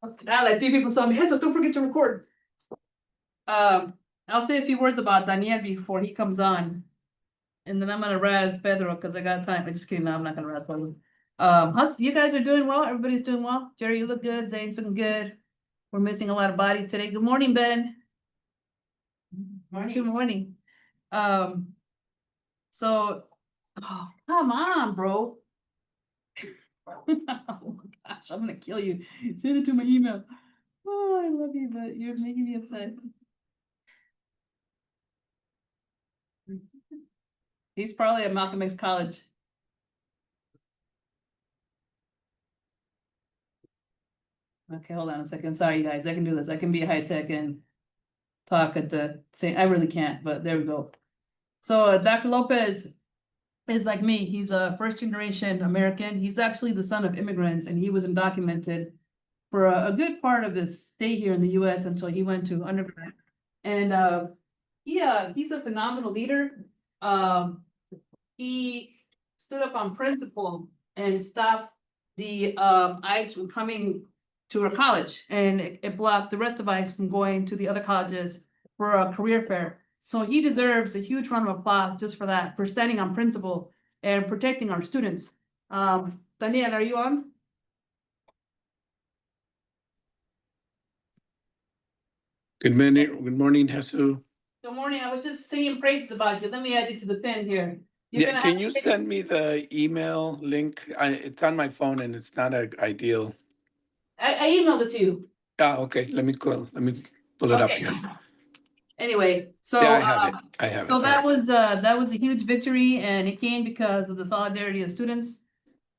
Like 3 people saw me. Hey, so don't forget to record. I'll say a few words about Daniel before he comes on, and then I'm gonna razz Pedro because I got time. I'm just kidding. No, I'm not gonna razz Pedro. You guys are doing well. Everybody's doing well. Jerry, you look good. Zane's looking good. We're missing a lot of bodies today. Good morning, Ben. Morning. Good morning. Um, so, oh, come on, bro. Oh my gosh, I'm gonna kill you. Send it to my email. Oh, I love you, but you're making me upset. He's probably at Malcolm X College. Okay, hold on a second. Sorry, guys. I can do this. I can be high tech and talk at the same. I really can't, but there we go. So Dr. Lopez is like me. He's a first generation American. He's actually the son of immigrants, and he was undocumented for a good part of his stay here in the U.S. until he went to undergrad. And he's a phenomenal leader. He stood up on principle and stopped the ICE from coming to our college, and it blocked the rest of ICE from going to the other colleges for a career fair. So he deserves a huge round of applause just for that, for standing on principle and protecting our students. Daniel, are you on? Good morning, Jesus. Good morning. I was just singing praises about you. Let me add you to the pen here. Yeah, can you send me the email link? It's on my phone and it's not ideal. I emailed it to you. Okay. Let me pull it up here. Anyway, so yeah, I have it. I have it. So that was a huge victory, and it came because of the solidarity of students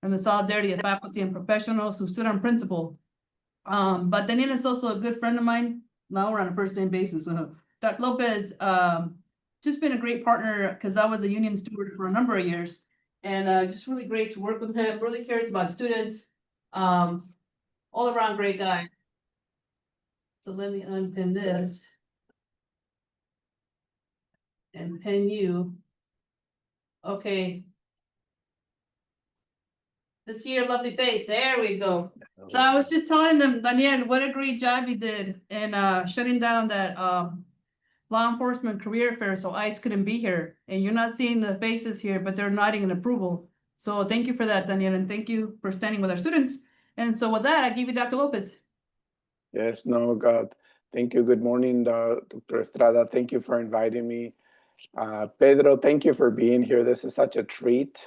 and the solidarity of faculty and professionals who stood on principle. But Daniel is also a good friend of mine. Now we're on a first name basis. Dr. Lopez, just been a great partner because I was a union steward for a number of years, and just really great to work with him. Really cares about students. All around great guy. So let me unpin this and pin you. Okay. Let's see your lovely face. There we go. So I was just telling them, Daniel, what a great job you did in shutting down that law enforcement career fair so ICE couldn't be here. And you're not seeing the faces here, but they're nodding in approval. So thank you for that, Daniel, and thank you for standing with our students. And so with that, I give you Dr. Lopez. Yes, no, God. Thank you. Good morning, Dr. Estrada. Thank you for inviting me. Pedro, thank you for being here. This is such a treat.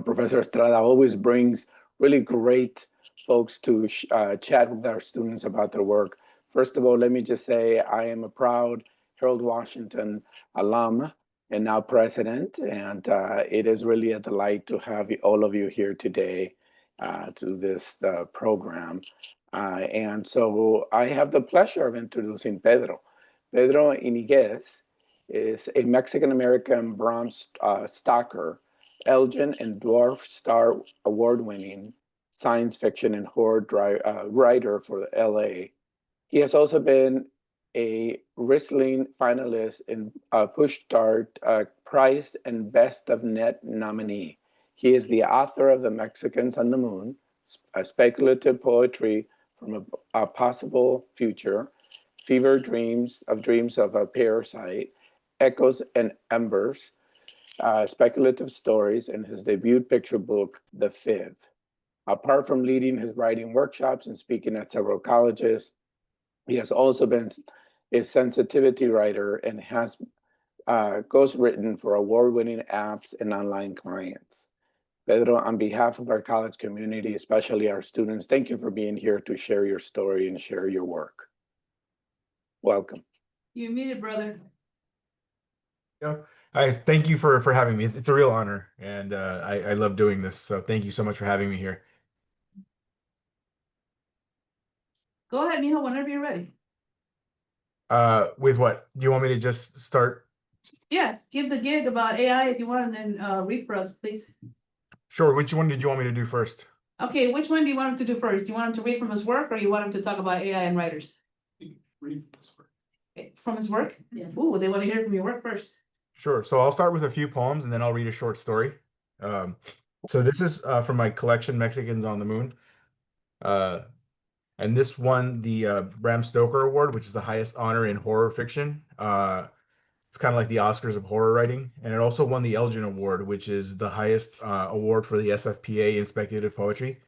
Professor Estrada always brings really great folks to chat with our students about their work. First of all, let me just say I am a proud Harold Washington alum and now president, and it is really a delight to have all of you here today to this program. And so I have the pleasure of introducing Pedro. Pedro Iñiguez is a Mexican-American bronze stalker, Elgin and Dwarf Star Award-winning science fiction and horror writer for LA. He has also been a wrestling finalist in Push Start Prize and Best of Net nominee. He is the author of The Mexicans on the Moon, a speculative poetry from a possible future, Fever Dreams of a Parasite, Echoes and Embers, speculative stories, and his debut picture book, The Fifth. Apart from leading his writing workshops and speaking at several colleges, he has also been a sensitivity writer and has ghostwritten for award-winning apps and online clients. Pedro, on behalf of our college community, especially our students, thank you for being here to share your story and share your work. Welcome. You muted, brother. Yeah. Thank you for having me. It's a real honor, and I love doing this. So thank you so much for having me here. Go ahead, Mijo, whenever you're ready. With what? Do you want me to just start? Yes, give the gig about AI if you want, and then read for us, please. Sure. Which one did you want me to do first? Okay, which one do you want him to do first? Do you want him to read from his work, or you want him to talk about AI and writers? Read from his work. From his work? Yeah. Ooh, they want to hear from your work first. Sure. So I'll start with a few poems, and then I'll read a short story. So this is from my collection, Mexicans on the Moon. And this won the Bram Stoker Award, which is the highest honor in horror fiction. It's kind of like the Oscars of horror writing, and it also won the Elgin Award, which is the highest award for the SFPA in speculative poetry.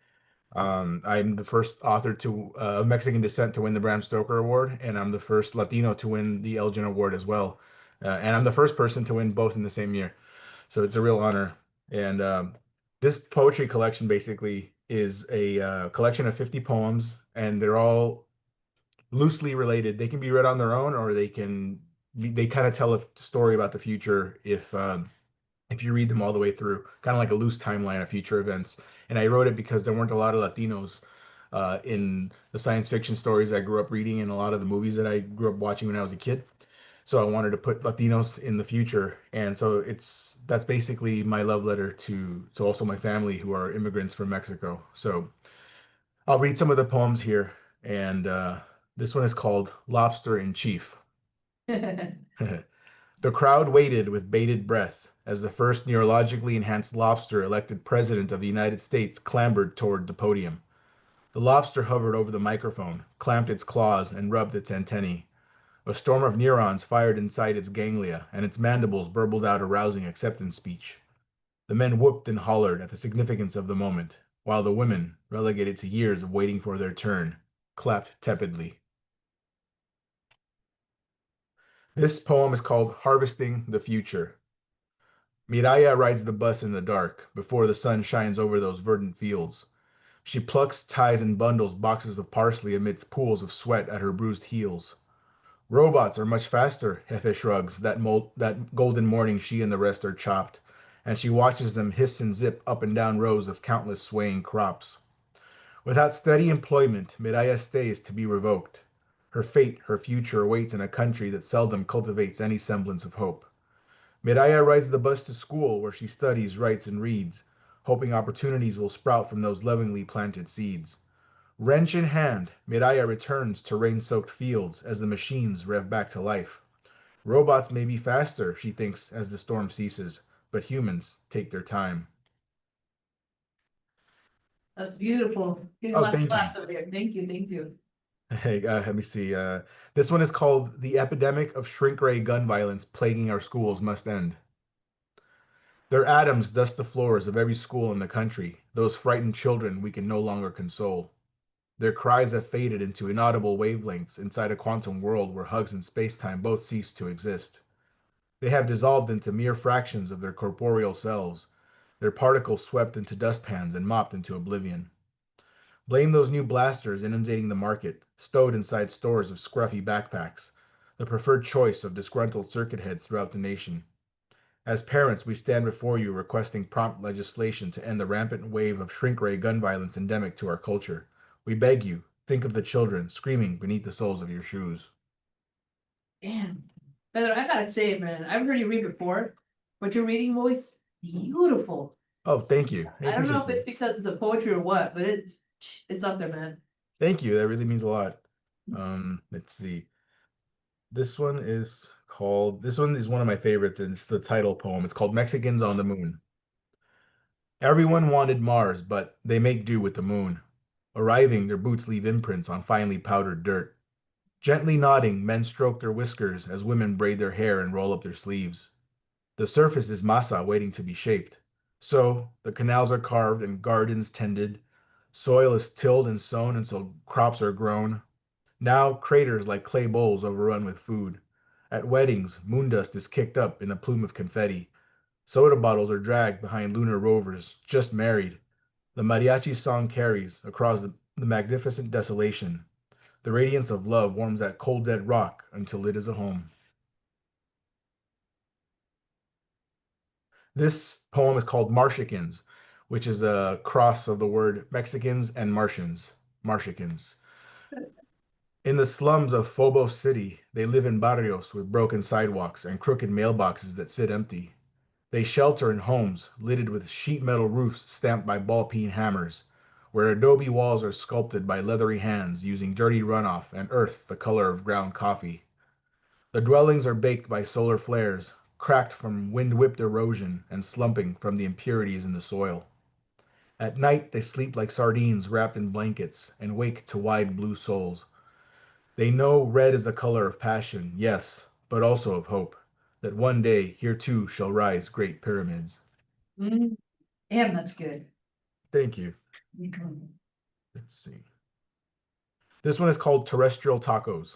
I'm the first author of Mexican descent to win the Bram Stoker Award, and I'm the first Latino to win the Elgin Award as well. And I'm the first person to win both in the same year. So it's a real honor. And this poetry collection basically is a collection of 50 poems, and they're all loosely related. They can be read on their own, or they kind of tell a story about the future if you read them all the way through, kind of like a loose timeline of future events. And I wrote it because there weren't a lot of Latinos in the science fiction stories I grew up reading and a lot of the movies that I grew up watching when I was a kid. So I wanted to put Latinos in the future, and so that's basically my love letter to also my family who are immigrants from Mexico. So I'll read some of the poems here, and this one is called Lobster in Chief. The crowd waited with bated breath as the first neurologically enhanced lobster elected president of the United States clambered toward the podium. The lobster hovered over the microphone, clamped its claws, and rubbed its antennae. A storm of neurons fired inside its ganglia, and its mandibles burbled out a rousing acceptance speech. The men whooped and hollered at the significance of the moment, while the women, relegated to years of waiting for their turn, clapped tepidly. This poem is called Harvesting the Future. Miraya rides the bus in the dark, before the sun shines over those verdant fields. She plucks, ties, and bundles boxes of parsley amidst pools of sweat at her bruised heels. Robots are much faster, Jefe shrugs. That golden morning she and the rest are chopped, and she watches them hiss and zip up and down rows of countless swaying crops. Without steady employment, Miraya stays to be revoked. Her fate, her future awaits in a country that seldom cultivates any semblance of hope. Miraya rides the bus to school where she studies, writes, and reads, hoping opportunities will sprout from those lovingly planted seeds. Wrench in hand, Miraya returns to rain-soaked fields as the machines rev back to life. Robots may be faster, she thinks as the storm ceases, but humans take their time. That's beautiful. Getting Oh, lots of thank you. claps over here. Thank you, thank you. Hey, let me see. This one is called The Epidemic of Shrink Ray Gun Violence Plaguing Our Schools Must End. Their atoms dust the floors of every school in the country, those frightened children we can no longer console. Their cries have faded into inaudible wavelengths inside a quantum world where hugs and space-time both cease to exist. They have dissolved into mere fractions of their corporeal selves, their particles swept into dustpans and mopped into oblivion. Blame those new blasters inundating the market, stowed inside stores of scruffy backpacks, the preferred choice of disgruntled circuit heads throughout the nation. As parents, we stand before you requesting prompt legislation to end the rampant wave of shrink-ray gun violence endemic to our culture. We beg you, think of the children screaming beneath the soles of your shoes. Damn. Pedro, I gotta say, man, I've heard you read before, but your reading voice, beautiful. Oh, thank you. I don't know if appreciate it's because it's a poetry or what, but it's up there, man. Thank you. That really means a lot. Let's see. This one is one of my favorites, and it's the title poem. It's called Mexicans on the Moon. Everyone wanted Mars, but they make do with the moon. Arriving, their boots leave imprints on finely powdered dirt. Gently nodding, men stroke their whiskers as women braid their hair and roll up their sleeves. The surface is masa waiting to be shaped. So, the canals are carved and gardens tended. Soil is tilled and sown until crops are grown. Now, craters like clay bowls overrun with food. At weddings, moon dust is kicked up in a plume of confetti. Soda bottles are dragged behind lunar rovers, just married. The mariachi song carries across the magnificent desolation. The radiance of love warms that cold dead rock until it is a home. This poem is called Martians, which is a cross of the word Mexicans and Martians. Martians. In the slums of Phobos City, they live in barrios with broken sidewalks and crooked mailboxes that sit empty. They shelter in homes littered with sheet metal roofs stamped by ball-peen hammers, where adobe walls are sculpted by leathery hands using dirty runoff and earth the color of ground coffee. The dwellings are baked by solar flares, cracked from wind-whipped erosion and slumping from the impurities in the soil. At night they sleep like sardines wrapped in blankets and wake to wide blue souls. They know red is the color of passion, yes, but also of hope, that one day here too shall rise great pyramids. Mm, damn, that's good. Thank you. Mhm. Let's see. This one is called Terrestrial Tacos.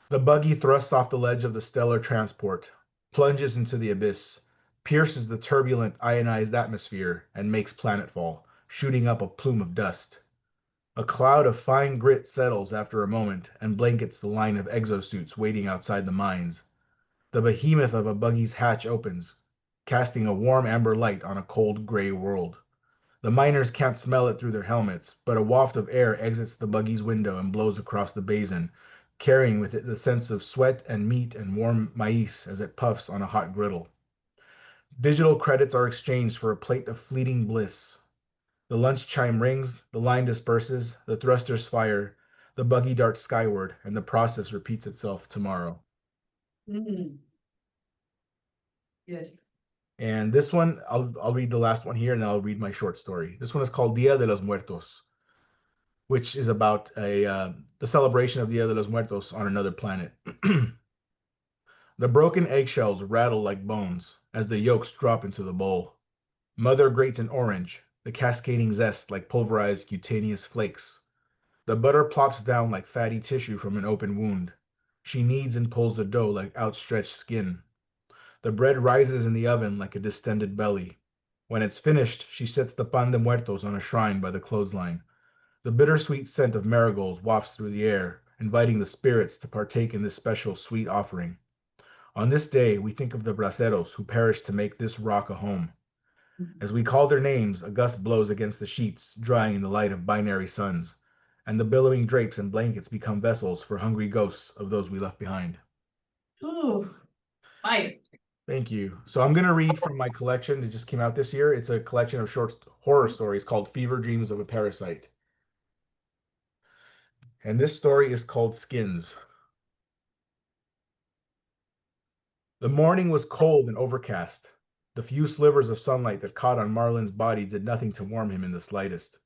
The buggy thrusts off the ledge of the stellar transport, plunges into the abyss, pierces the turbulent ionized atmosphere, and makes planetfall, shooting up a plume of dust. A cloud of fine grit settles after a moment and blankets the line of exosuits waiting outside the mines. The behemoth of a buggy's hatch opens, casting a warm amber light on a cold gray world. The miners can't smell it through their helmets, but a waft of air exits the buggy's window and blows across the basin, carrying with it the sense of sweat and meat and warm maize as it puffs on a hot griddle. Digital credits are exchanged for a plate of fleeting bliss. The lunch chime rings, the line disperses, the thrusters fire, the buggy darts skyward, and the process repeats itself tomorrow. Mm. Good. And this one, I'll read the last one here, and then I'll read my short story. This one is called Dia de los Muertos, which is about the celebration of Dia de los Muertos on another planet. The broken eggshells rattle like bones as the yolks drop into the bowl. Mother grates an orange, the cascading zest like pulverized cutaneous flakes. The butter plops down like fatty tissue from an open wound. She kneads and pulls the dough like outstretched skin. The bread rises in the oven like a distended belly. When it's finished, she sets the pan de muertos on a shrine by the clothesline. The bittersweet scent of marigolds wafts through the air, inviting the spirits to partake in this special sweet offering. On this day, we think of the braceros who perished to make this rock a home. As we call their names, a gust blows against the sheets, drying in the light of binary suns, and the billowing drapes and blankets become vessels for hungry ghosts of those we left behind. Ooh, fire. Thank you. So I'm going to read from my collection that just came out this year. It's a collection of short horror stories called Fever Dreams of a Parasite. And this story is called Skins. The morning was cold and overcast. The few slivers of sunlight that caught on Marlin's body did nothing to warm him in the slightest.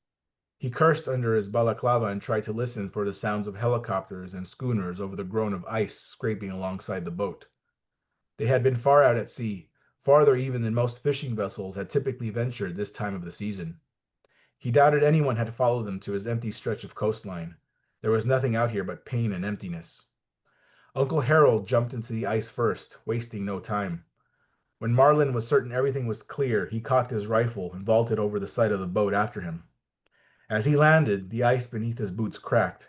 He cursed under his balaclava and tried to listen for the sounds of helicopters and schooners over the groan of ice scraping alongside the boat. They had been far out at sea, farther even than most fishing vessels had typically ventured this time of the season. He doubted anyone had followed them to his empty stretch of coastline. There was nothing out here but pain and emptiness. Uncle Harold jumped into the ice first, wasting no time. When Marlin was certain everything was clear, he cocked his rifle and vaulted over the side of the boat after him. As he landed, the ice beneath his boots cracked.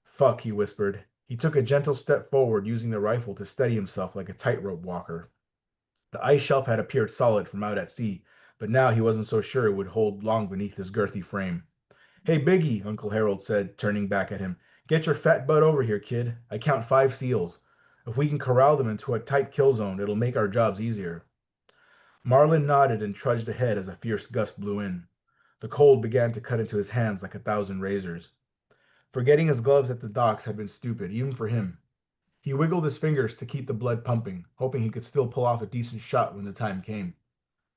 Fuck, he whispered. He took a gentle step forward, using the rifle to steady himself like a tightrope walker. The ice shelf had appeared solid from out at sea, but now he wasn't so sure it would hold long beneath his girthy frame. Hey, Biggie, Uncle Harold said, turning back at him. Get your fat butt over here, kid. I count 5 seals. If we can corral them into a tight kill zone, it'll make our jobs easier. Marlin nodded and trudged ahead as a fierce gust blew in. The cold began to cut into his hands like 1,000 razors. Forgetting his gloves at the docks had been stupid, even for him. He wiggled his fingers to keep the blood pumping, hoping he could still pull off a decent shot when the time came.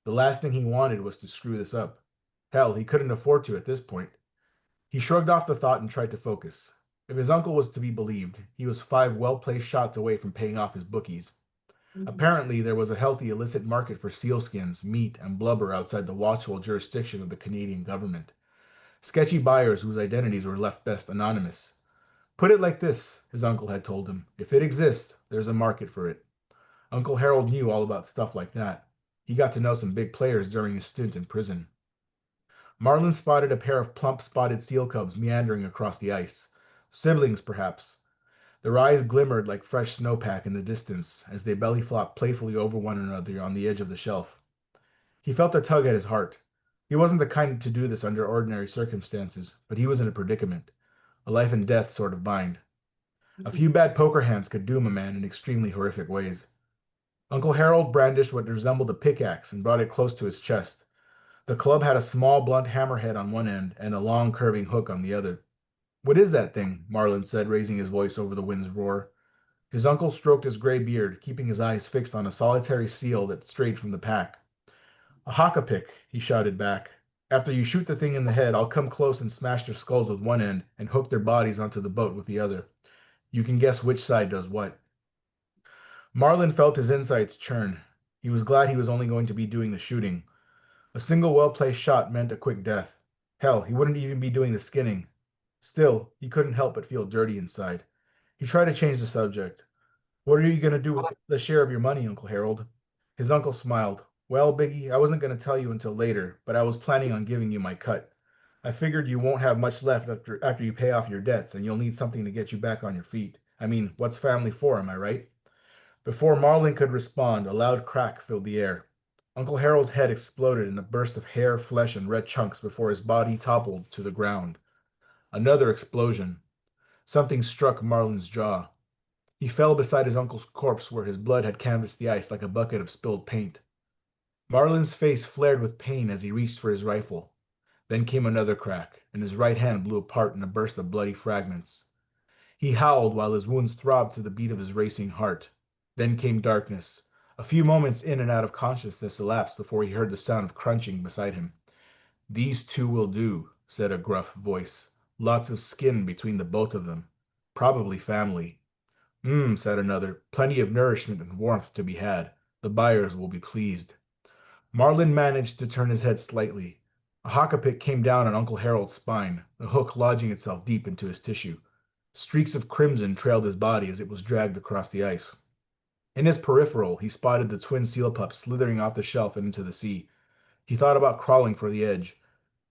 The last thing he wanted was to screw this up. Hell, he couldn't afford to at this point. He shrugged off the thought and tried to focus. If his uncle was to be believed, he was 5 well-placed shots away from paying off his bookies. Apparently, there was a healthy illicit market for sealskins, meat, and blubber outside the watchful jurisdiction of the Canadian government. Sketchy buyers whose identities were left best anonymous. Put it like this, his uncle had told him. If it exists, there's a market for it. Uncle Harold knew all about stuff like that. He got to know some big players during his stint in prison. Marlin spotted a pair of plump spotted seal cubs meandering across the ice. Siblings, perhaps. Their eyes glimmered like fresh snowpack in the distance as they belly flopped playfully over one another on the edge of the shelf. He felt a tug at his heart. He wasn't the kind to do this under ordinary circumstances, but he was in a predicament. A life and death sort of bind. A few bad poker hands could doom a man in extremely horrific ways. Uncle Harold brandished what resembled a pickaxe and brought it close to his chest. The club had a small blunt hammerhead on one end and a long curving hook on the other. What is that thing? Marlin said, raising his voice over the wind's roar. His uncle stroked his gray beard, keeping his eyes fixed on a solitary seal that strayed from the pack. A haka-pick, he shouted back. After you shoot the thing in the head, I'll come close and smash their skulls with one end and hook their bodies onto the boat with the other. You can guess which side does what. Marlin felt his insides churn. He was glad he was only going to be doing the shooting. A single well-placed shot meant a quick death. Hell, he wouldn't even be doing the skinning. Still, he couldn't help but feel dirty inside. He tried to change the subject. What are you going to do with the share of your money, Uncle Harold? His uncle smiled. Well, Biggie, I wasn't going to tell you until later, but I was planning on giving you my cut. I figured you won't have much left after you pay off your debts, and you'll need something to get you back on your feet. I mean, what's family for, am I right? Before Marlin could respond, a loud crack filled the air. Uncle Harold's head exploded in a burst of hair, flesh, and red chunks before his body toppled to the ground. Another explosion. Something struck Marlin's jaw. He fell beside his uncle's corpse where his blood had canvassed the ice like a bucket of spilled paint. Marlin's face flared with pain as he reached for his rifle. Then came another crack, and his right hand blew apart in a burst of bloody fragments. He howled while his wounds throbbed to the beat of his racing heart. Then came darkness. A few moments in and out of consciousness elapsed before he heard the sound of crunching beside him. These two will do, said a gruff voice. Lots of skin between the both of them. Probably family. Said another. Plenty of nourishment and warmth to be had. The buyers will be pleased. Marlin managed to turn his head slightly. A haka-pick came down on Uncle Harold's spine, the hook lodging itself deep into his tissue. Streaks of crimson trailed his body as it was dragged across the ice. In his peripheral, he spotted the twin seal pups slithering off the shelf and into the sea. He thought about crawling for the edge.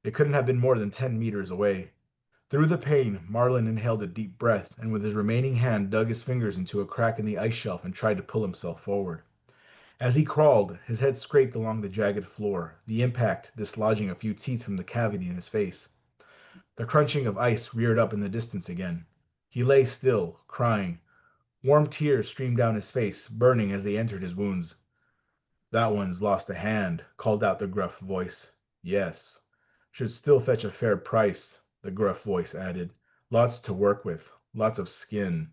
It couldn't have been more than 10 meters away. Through the pain, Marlin inhaled a deep breath and with his remaining hand dug his fingers into a crack in the ice shelf and tried to pull himself forward. As he crawled, his head scraped along the jagged floor, the impact dislodging a few teeth from the cavity in his face. The crunching of ice reared up in the distance again. He lay still, crying. Warm tears streamed down his face, burning as they entered his wounds. That one's lost a hand, called out the gruff voice. Yes. Should still fetch a fair price, the gruff voice added. Lots to work with, lots of skin.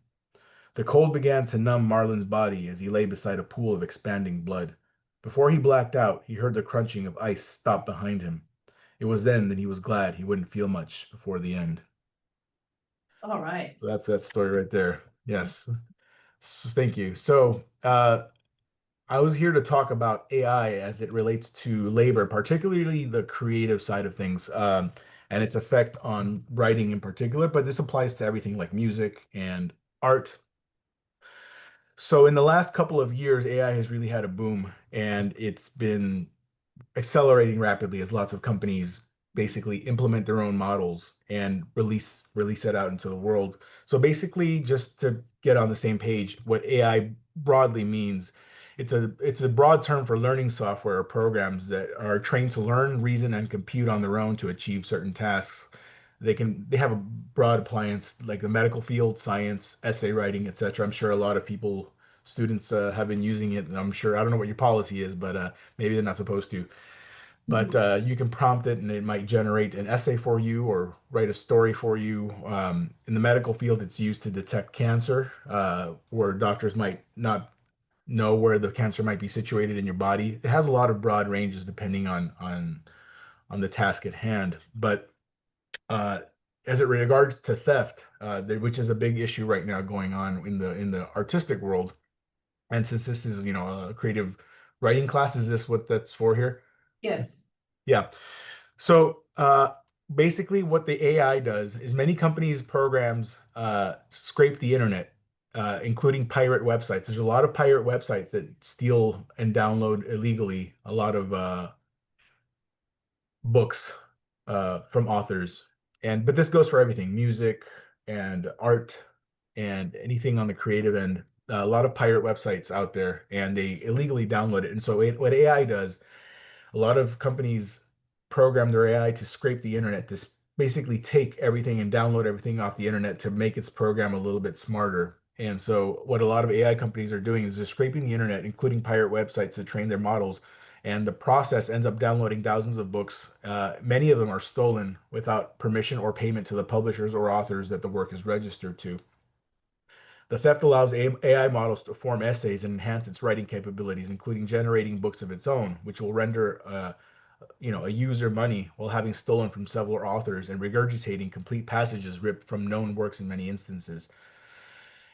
The cold began to numb Marlin's body as he lay beside a pool of expanding blood. Before he blacked out, he heard the crunching of ice stop behind him. It was then that he was glad he wouldn't feel much before the end. All right. So that's that story right there. Yes. Thank you. So I was here to talk about AI as it relates to labor, particularly the creative side of things, and its effect on writing in particular, but this applies to everything like music and art. So in the last couple of years, AI has really had a boom, and it's been accelerating rapidly as lots of companies basically implement their own models and release it out into the world. So basically, just to get on the same page, what AI broadly means, it's a broad term for learning software or programs that are trained to learn, reason, and compute on their own to achieve certain tasks. They have a broad appliance like the medical field, science, essay writing, etc. I'm sure a lot of students have been using it, and I'm sure, I don't know what your policy is, but maybe they're not supposed to. But you can prompt it and it might generate an essay for you or write a story for you. In the medical field, it's used to detect cancer, where doctors might not know where the cancer might be situated in your body. It has a lot of broad ranges depending on the task at hand. But as it regards to theft, which is a big issue right now going on in the artistic world, and since this is a creative writing class, is this what that's for here? Yes. Yeah. So basically, what the AI does is many companies' programs scrape the internet, including pirate websites. There's a lot of pirate websites that steal and download illegally a lot of books from authors. But this goes for everything: music and art and anything on the creative end. A lot of pirate websites out there, and they illegally download it. And so what AI does, a lot of companies program their AI to scrape the internet, to basically take everything and download everything off the internet to make its program a little bit smarter. And so what a lot of AI companies are doing is they're scraping the internet, including pirate websites, to train their models. And the process ends up downloading thousands of books. Many of them are stolen without permission or payment to the publishers or authors that the work is registered to. The theft allows AI models to form essays and enhance its writing capabilities, including generating books of its own, which will render a user money while having stolen from several authors and regurgitating complete passages ripped from known works in many instances.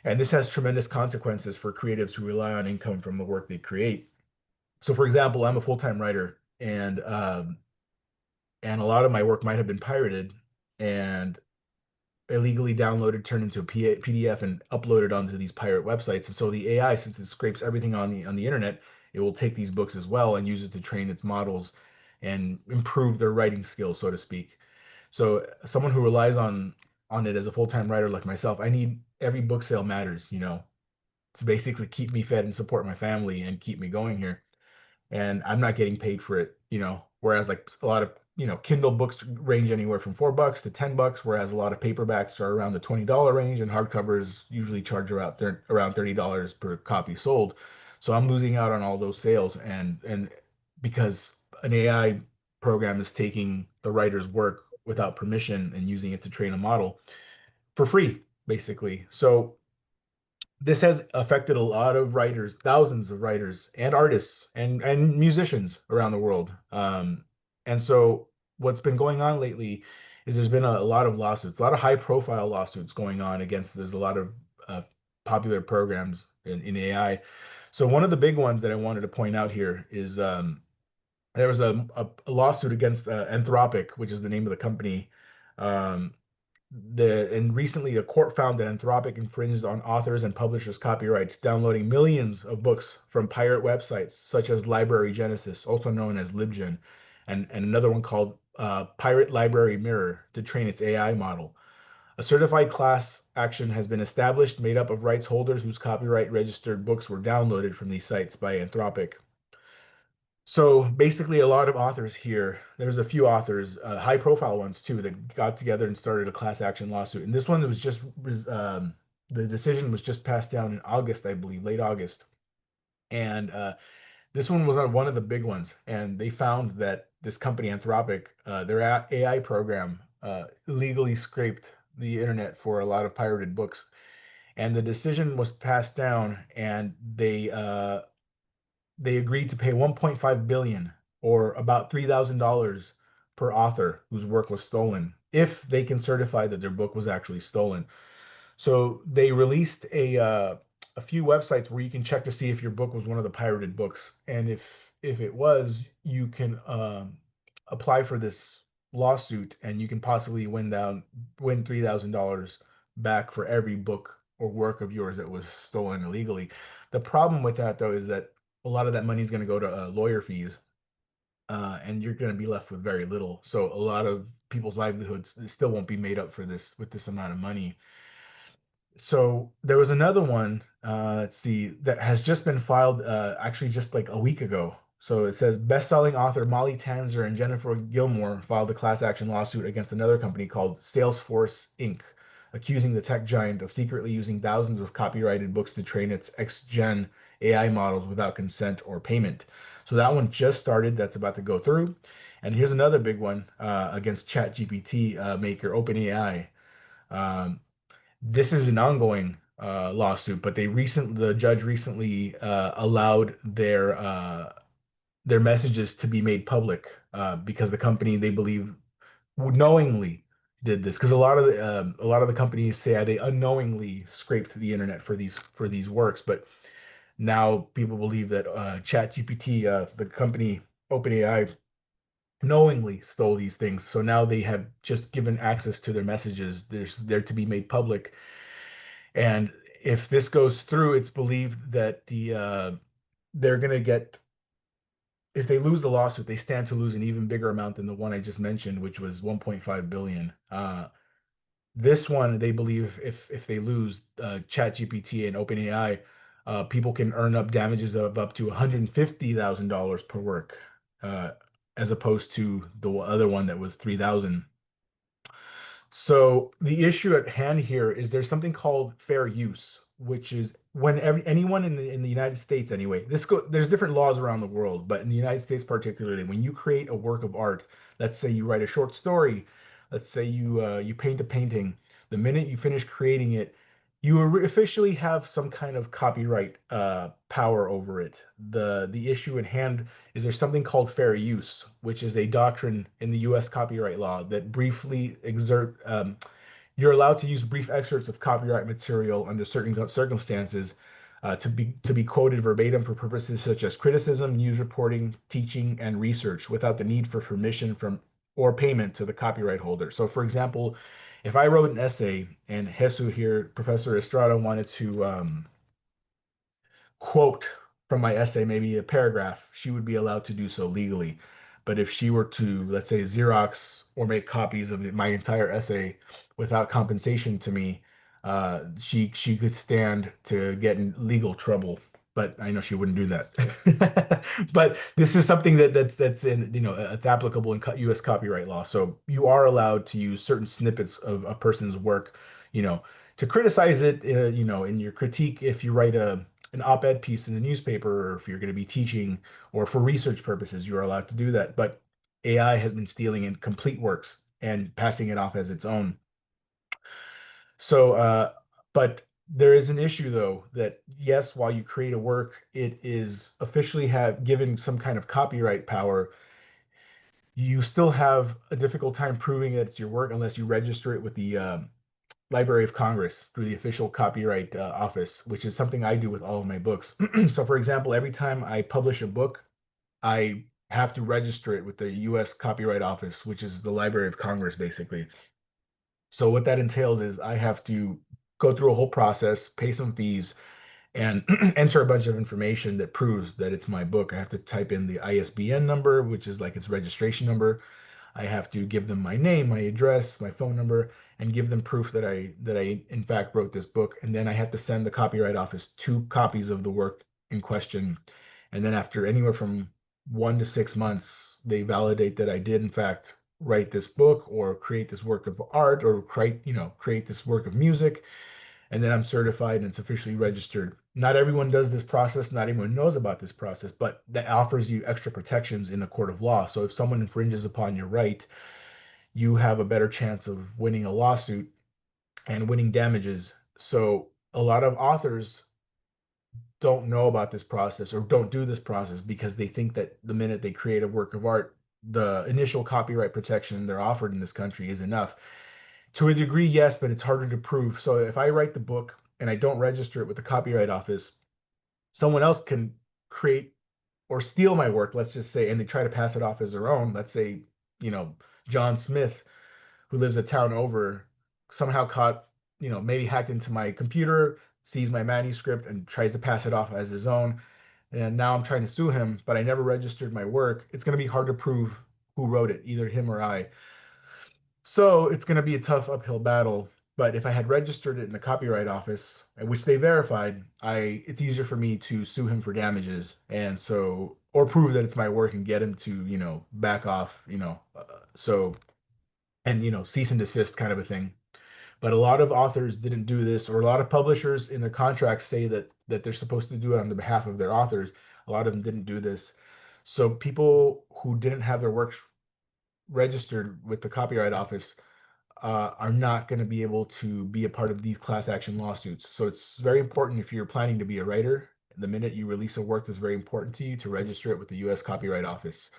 And this has tremendous consequences for creatives who rely on income from the work they create. So, for example, I'm a full-time writer, and a lot of my work might have been pirated and illegally downloaded, turned into a PDF, and uploaded onto these pirate websites. And so the AI, since it scrapes everything on the internet, it will take these books as well and use it to train its models and improve their writing skills, so to speak. So someone who relies on it as a full-time writer like myself, I need every book sale matters, to basically keep me fed and support my family and keep me going here. And I'm not getting paid for it, whereas like a lot of, Kindle books range anywhere from $4 to $10, whereas a lot of paperbacks are around the $20 range, and hardcovers usually charge around $30 per copy sold. So I'm losing out on all those sales, and because an AI program is taking the writer's work without permission and using it to train a model for free, basically. So this has affected a lot of writers, thousands of writers and artists and musicians around the world. And so what's been going on lately is there's been a lot of lawsuits, a lot of high profile lawsuits going on against, there's a lot of popular programs in AI. So one of the big ones that I wanted to point out here is there was a lawsuit against Anthropic, which is the name of the company. Um, and recently a court found that Anthropic infringed on authors and publishers' copyrights, downloading millions of books from pirate websites such as Library Genesis, also known as LibGen, and another one called Pirate Library Mirror, to train its AI model. A certified class action has been established, made up of rights holders whose copyright registered books were downloaded from these sites by Anthropic. So basically, a lot of authors here, there's a few authors, high profile ones too, that got together and started a class action lawsuit. And this one the decision was just passed down in August, I believe, late August. And this one was on one of the big ones. And they found that this company, Anthropic, their AI program illegally scraped the internet for a lot of pirated books. And the decision was passed down, and they agreed to pay 1.5 billion, or about $3,000 per author whose work was stolen, if they can certify that their book was actually stolen. So they released a few websites where you can check to see if your book was one of the pirated books, and if it was, you can apply for this lawsuit, and you can possibly win $3,000 back for every book or work of yours that was stolen illegally. The problem with that, though, is that a lot of that money is going to go to lawyer fees, and you're going to be left with very little. So a lot of people's livelihoods still won't be made up for this with this amount of money. So there was another one, let's see, that has just been filed actually just like a week ago. So it says best-selling author Molly Tanzer and Jennifer Gilmore filed a class action lawsuit against another company called Salesforce Inc., accusing the tech giant of secretly using thousands of copyrighted books to train its X-Gen AI models without consent or payment. So that one just started. That's about to go through. And here's another big one against ChatGPT maker OpenAI. This is an ongoing lawsuit, but the judge recently allowed their messages to be made public because the company, they believe, knowingly did this, because a lot of the companies say they unknowingly scraped the internet for these works, but now people believe that ChatGPT, the company OpenAI, knowingly stole these things. So now they have just given access to their messages. They're to be made public, and if this goes through, it's believed that they're gonna get, if they lose the lawsuit, they stand to lose an even bigger amount than the one I just mentioned, which was 1.5 billion. This one, they believe, if they lose ChatGPT and OpenAI, people can earn up damages of up to $150,000 per work, as opposed to the other one that was 3,000. So the issue at hand here is there's something called fair use, which is when anyone in the United States, anyway, there's different laws around the world, but in the United States particularly, when you create a work of art, let's say you write a short story, let's say you paint a painting, the minute you finish creating it, you officially have some kind of copyright power over it. The issue at hand is there's something called fair use, which is a doctrine in the U.S. copyright law that briefly you're allowed to use brief excerpts of copyright material under certain circumstances to be quoted verbatim for purposes such as criticism, news reporting, teaching, and research without the need for permission from or payment to the copyright holder. So, for example, if I wrote an essay and Jesus here, Professor Estrada, wanted to quote from my essay, maybe a paragraph, she would be allowed to do so legally. But if she were to, let's say, Xerox or make copies of my entire essay without compensation to me, she could stand to get in legal trouble. But I know she wouldn't do that. But this is something that's in, it's applicable in U.S. copyright law. So you are allowed to use certain snippets of a person's work, to criticize it, in your critique. If you write an op-ed piece in the newspaper, or if you're going to be teaching or for research purposes, you are allowed to do that. But AI has been stealing in complete works and passing it off as its own. So, but there is an issue though, that yes, while you create a work, it is officially given some kind of copyright power. You still have a difficult time proving that it's your work unless you register it with the Library of Congress through the official copyright office, which is something I do with all of my books. So, for example, every time I publish a book, I have to register it with the U.S. Copyright Office, which is the Library of Congress, basically. So what that entails is I have to go through a whole process, pay some fees, and enter a bunch of information that proves that it's my book. I have to type in the ISBN number, which is like its registration number. I have to give them my name, my address, my phone number, and give them proof that I in fact wrote this book. And then I have to send the Copyright Office 2 copies of the work in question. And then after anywhere from 1 to 6 months, they validate that I did in fact write this book or create this work of art or create this work of music. And then I'm certified and it's officially registered. Not everyone does this process. Not everyone knows about this process, but that offers you extra protections in a court of law. So if someone infringes upon your right, you have a better chance of winning a lawsuit and winning damages. So a lot of authors don't know about this process or don't do this process because they think that the minute they create a work of art, the initial copyright protection they're offered in this country is enough. To a degree, yes, but it's harder to prove. So if I write the book and I don't register it with the Copyright Office, someone else can create or steal my work, let's just say, and they try to pass it off as their own. Let's say, John Smith, who lives a town over, somehow maybe hacked into my computer, sees my manuscript, and tries to pass it off as his own. And now I'm trying to sue him, but I never registered my work. It's going to be hard to prove who wrote it, either him or I. So it's going to be a tough uphill battle. But if I had registered it in the Copyright Office, which they verified, it's easier for me to sue him for damages, and so or prove that it's my work and get him to back off, cease and desist kind of a thing. But a lot of authors didn't do this, or a lot of publishers in their contracts say that they're supposed to do it on the behalf of their authors. A lot of them didn't do this. So people who didn't have their works registered with the Copyright Office are not going to be able to be a part of these class action lawsuits. So it's very important, if you're planning to be a writer, the minute you release a work that's very important to you, to register it with the U.S. Copyright Office.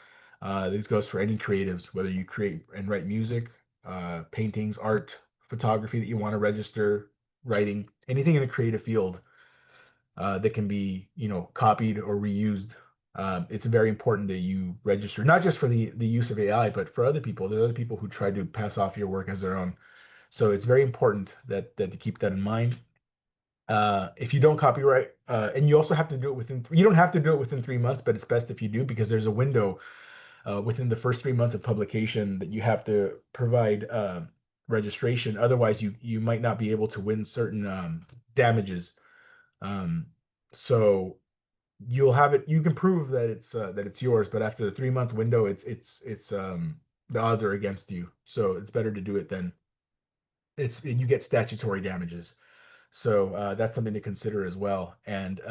This goes for any creatives, whether you create and write music, paintings, art, photography that you want to register, writing, anything in the creative field that can be, copied or reused. It's very important that you register, not just for the use of AI, but for other people. There are other people who try to pass off your work as their own. So it's very important that to keep that in mind. If you don't copyright, and you also have to do it you don't have to do it within 3 months, but it's best if you do, because there's a window within the first 3 months of publication that you have to provide registration. Otherwise, you might not be able to win certain damages. So you'll have it. You can prove that it's yours, but after the 3 month window, it's the odds are against you. So it's better to do it then. You get statutory damages. So that's something to consider as well. And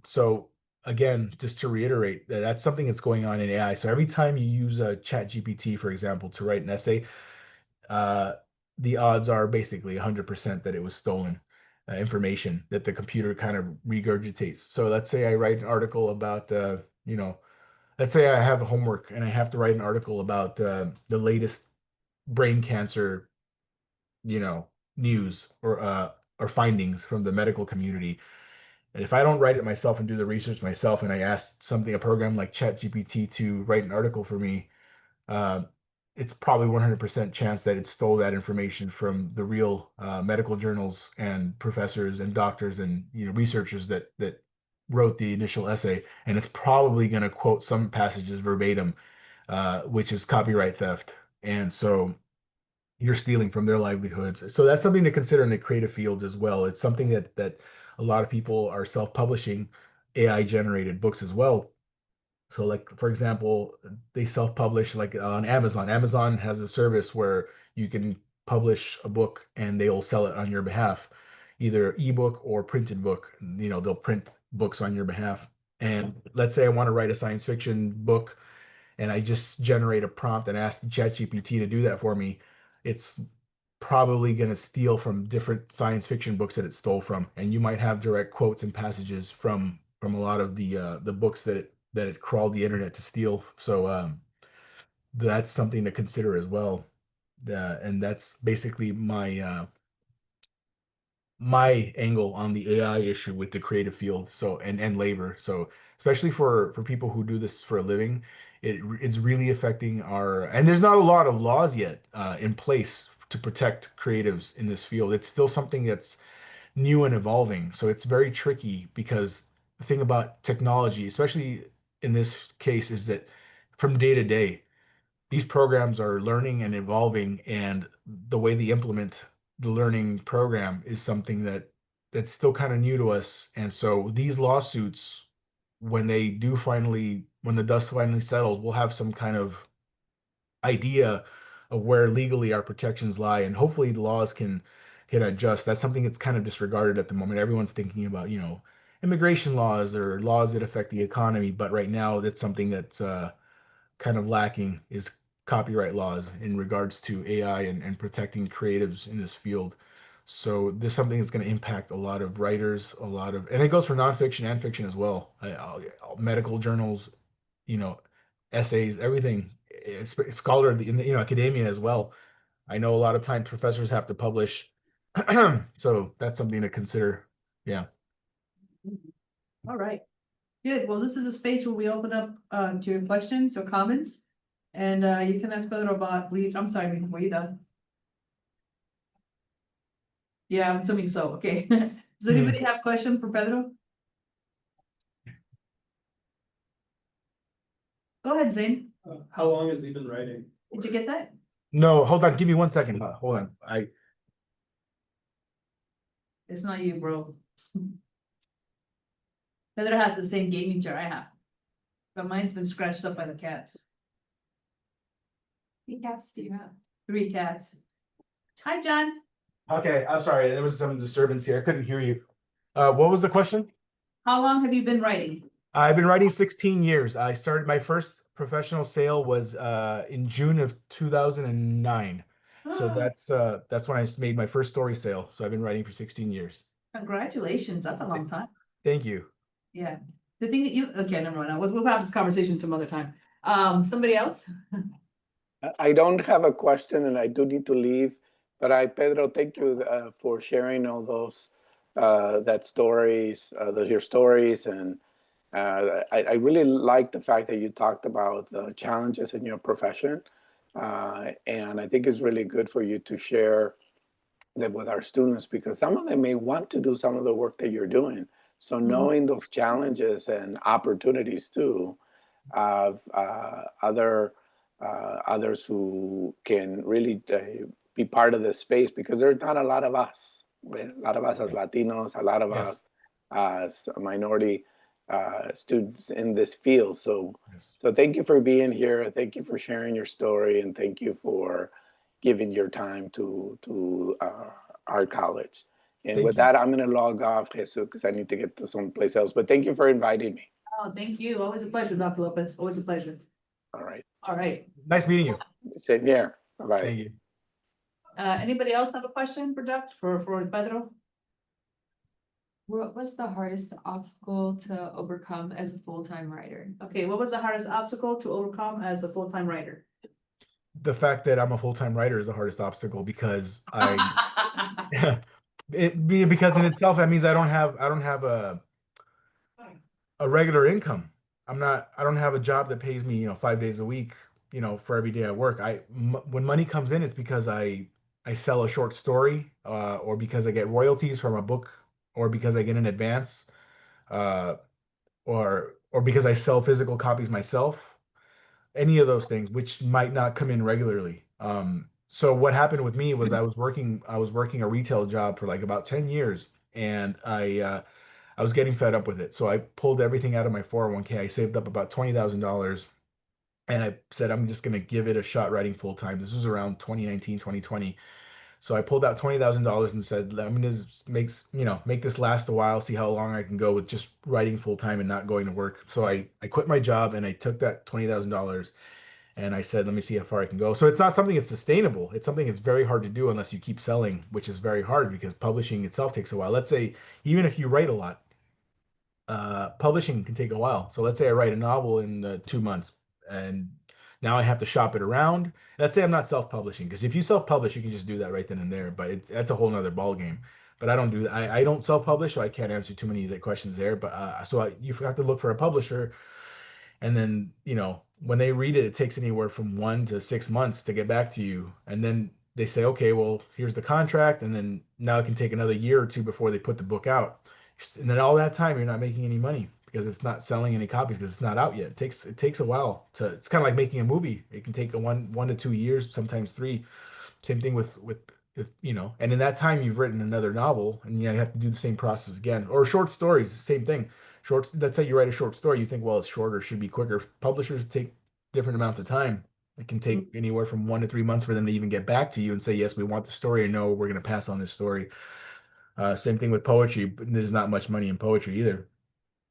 so again, just to reiterate, that's something that's going on in AI. So every time you use a ChatGPT, for example, to write an essay, the odds are basically 100% that it was stolen. information that the computer kind of regurgitates. So let's say I write an article about, you know, let's say I have homework and I have to write an article about the latest brain cancer, you know, news or findings from the medical community. And if I don't write it myself and do the research myself, and I ask something, a program like ChatGPT to write an article for me, uh, it's probably 100% chance that it stole that information from the real medical journals and professors and doctors and, you know, researchers that wrote the initial essay, and it's probably going to quote some passages verbatim, which is copyright theft. And so you're stealing from their livelihoods. So that's something to consider in the creative fields as well. It's something that a lot of people are self-publishing AI generated books as well. So like, for example, they self-publish like on Amazon. Amazon has a service where you can publish a book and they'll sell it on your behalf, either ebook or printed book. You know, they'll print books on your behalf. And let's say I want to write a science fiction book and I just generate a prompt and ask the ChatGPT to do that for me. It's probably going to steal from different science fiction books that it stole from, and you might have direct quotes and passages from a lot of the books that it crawled the internet to steal. So that's something to consider as well. And that's basically my angle on the AI issue with the creative field. So and labor. So especially for people who do this for a living, it's really affecting our. And there's not a lot of laws yet in place to protect creatives in this field. It's still something that's new and evolving. So it's very tricky because the thing about technology, especially in this case, is that from day to day, these programs are learning and evolving, and the way they implement the learning program is something that's still kind of new to us. And so these lawsuits, when the dust finally settles, we'll have some kind of idea of where legally our protections lie, and hopefully the laws can adjust. That's something that's kind of disregarded at the moment. Everyone's thinking about, you know, immigration laws or laws that affect the economy, but right now that's something that's kind of lacking is copyright laws in regards to AI and protecting creatives in this field. So this is something that's going to impact a lot of writers, and it goes for nonfiction and fiction as well. Medical journals, you know, essays, everything. It's scholarly in the, you know, academia as well. I know a lot of times professors have to publish, so that's something to consider. Yeah. All right. Good. Well, this is a space where we open up to your questions or comments. And you can ask Pedro about, I'm sorry, were you done? Yeah, I'm assuming so. Okay. Does anybody have questions for Pedro? Go ahead, Zane. How long has he been writing? Did you get that? No, hold on. Give me 1 second. Hold on. It's not you, bro. Pedro has the same gaming chair I have. But mine's been scratched up by the cats. How many cats do you have? 3 cats. Hi, John. Okay, I'm sorry. There was some disturbance here. I couldn't hear you. What was the question? How long have you been writing? I've been writing 16 years. I started my first professional sale was in June of 2009. So that's when I made my first story sale. So I've been writing for 16 years. Congratulations. That's a long time. Thank you. Yeah. The thing that you, okay, never mind. We'll have this conversation some other time. Somebody else? I don't have a question and I do need to leave, but Pedro, thank you for sharing all those your stories. And I really like the fact that you talked about the challenges in your profession. And I think it's really good for you to share that with our students, because some of them may want to do some of the work that you're doing. So knowing those challenges and opportunities too, of others who can really be part of this space, because there's not a lot of us, right? A lot of us as Latinos, a lot of us as minority students in this field. So, so thank you for being here. Thank you for sharing your story, and thank you for giving your time to our college. And with that, I'm going to log off, Jesus, because I need to get to someplace else. But thank you for inviting me. Oh, thank you. Always a pleasure, Dr. Lopez. Always a pleasure. All right. All right. Nice meeting you. Same here. Bye-bye. Thank you. Anybody else have a question for Pedro? What was the hardest obstacle to overcome as a full-time writer? Okay, what was the hardest obstacle to overcome as a full-time writer? The fact that I'm a full-time writer is the hardest obstacle because because in itself that means I don't have a regular income. I don't have a job that pays me, 5 days a week, for every day I work. When money comes in, it's because I sell a short story, or because I get royalties from a book, or because I get an advance, uh, or because I sell physical copies myself. Any of those things, which might not come in regularly. So what happened with me was I was working a retail job for like about 10 years, and I was getting fed up with it. So I pulled everything out of my 401k. I saved up about $20,000, and I said, I'm just going to give it a shot writing full time. This was around 2019, 2020. So I pulled out $20,000 and said, let me just make this last a while, see how long I can go with just writing full time and not going to work. So I quit my job and I took that $20,000 and I said, let me see how far I can go. So it's not something that's sustainable. It's something that's very hard to do unless you keep selling, which is very hard because publishing itself takes a while. Let's say, even if you write a lot, publishing can take a while. So let's say I write a novel in 2 months, and now I have to shop it around. Let's say I'm not self-publishing, because if you self-publish, you can just do that right then and there. But that's a whole nother ball game. But I don't do that. I don't self-publish, so I can't answer too many of the questions there. But you have to look for a publisher, and then when they read it, it takes anywhere from 1 to 6 months to get back to you, and then they say, okay, well, here's the contract, and then now it can take another year or two before they put the book out, and then all that time you're not making any money because it's not selling any copies because it's not out yet. It takes a while to. It's kind of like making a movie. It can take 1 to 2 years, sometimes 3. Same thing with and in that time you've written another novel, and you have to do the same process again. Or short stories, the same thing. Shorts, let's say you write a short story, you think, well, it's shorter, should be quicker. Publishers take different amounts of time. It can take anywhere from 1 to 3 months for them to even get back to you and say, yes, we want the story, or no, we're going to pass on this story. Same thing with poetry, but there's not much money in poetry either.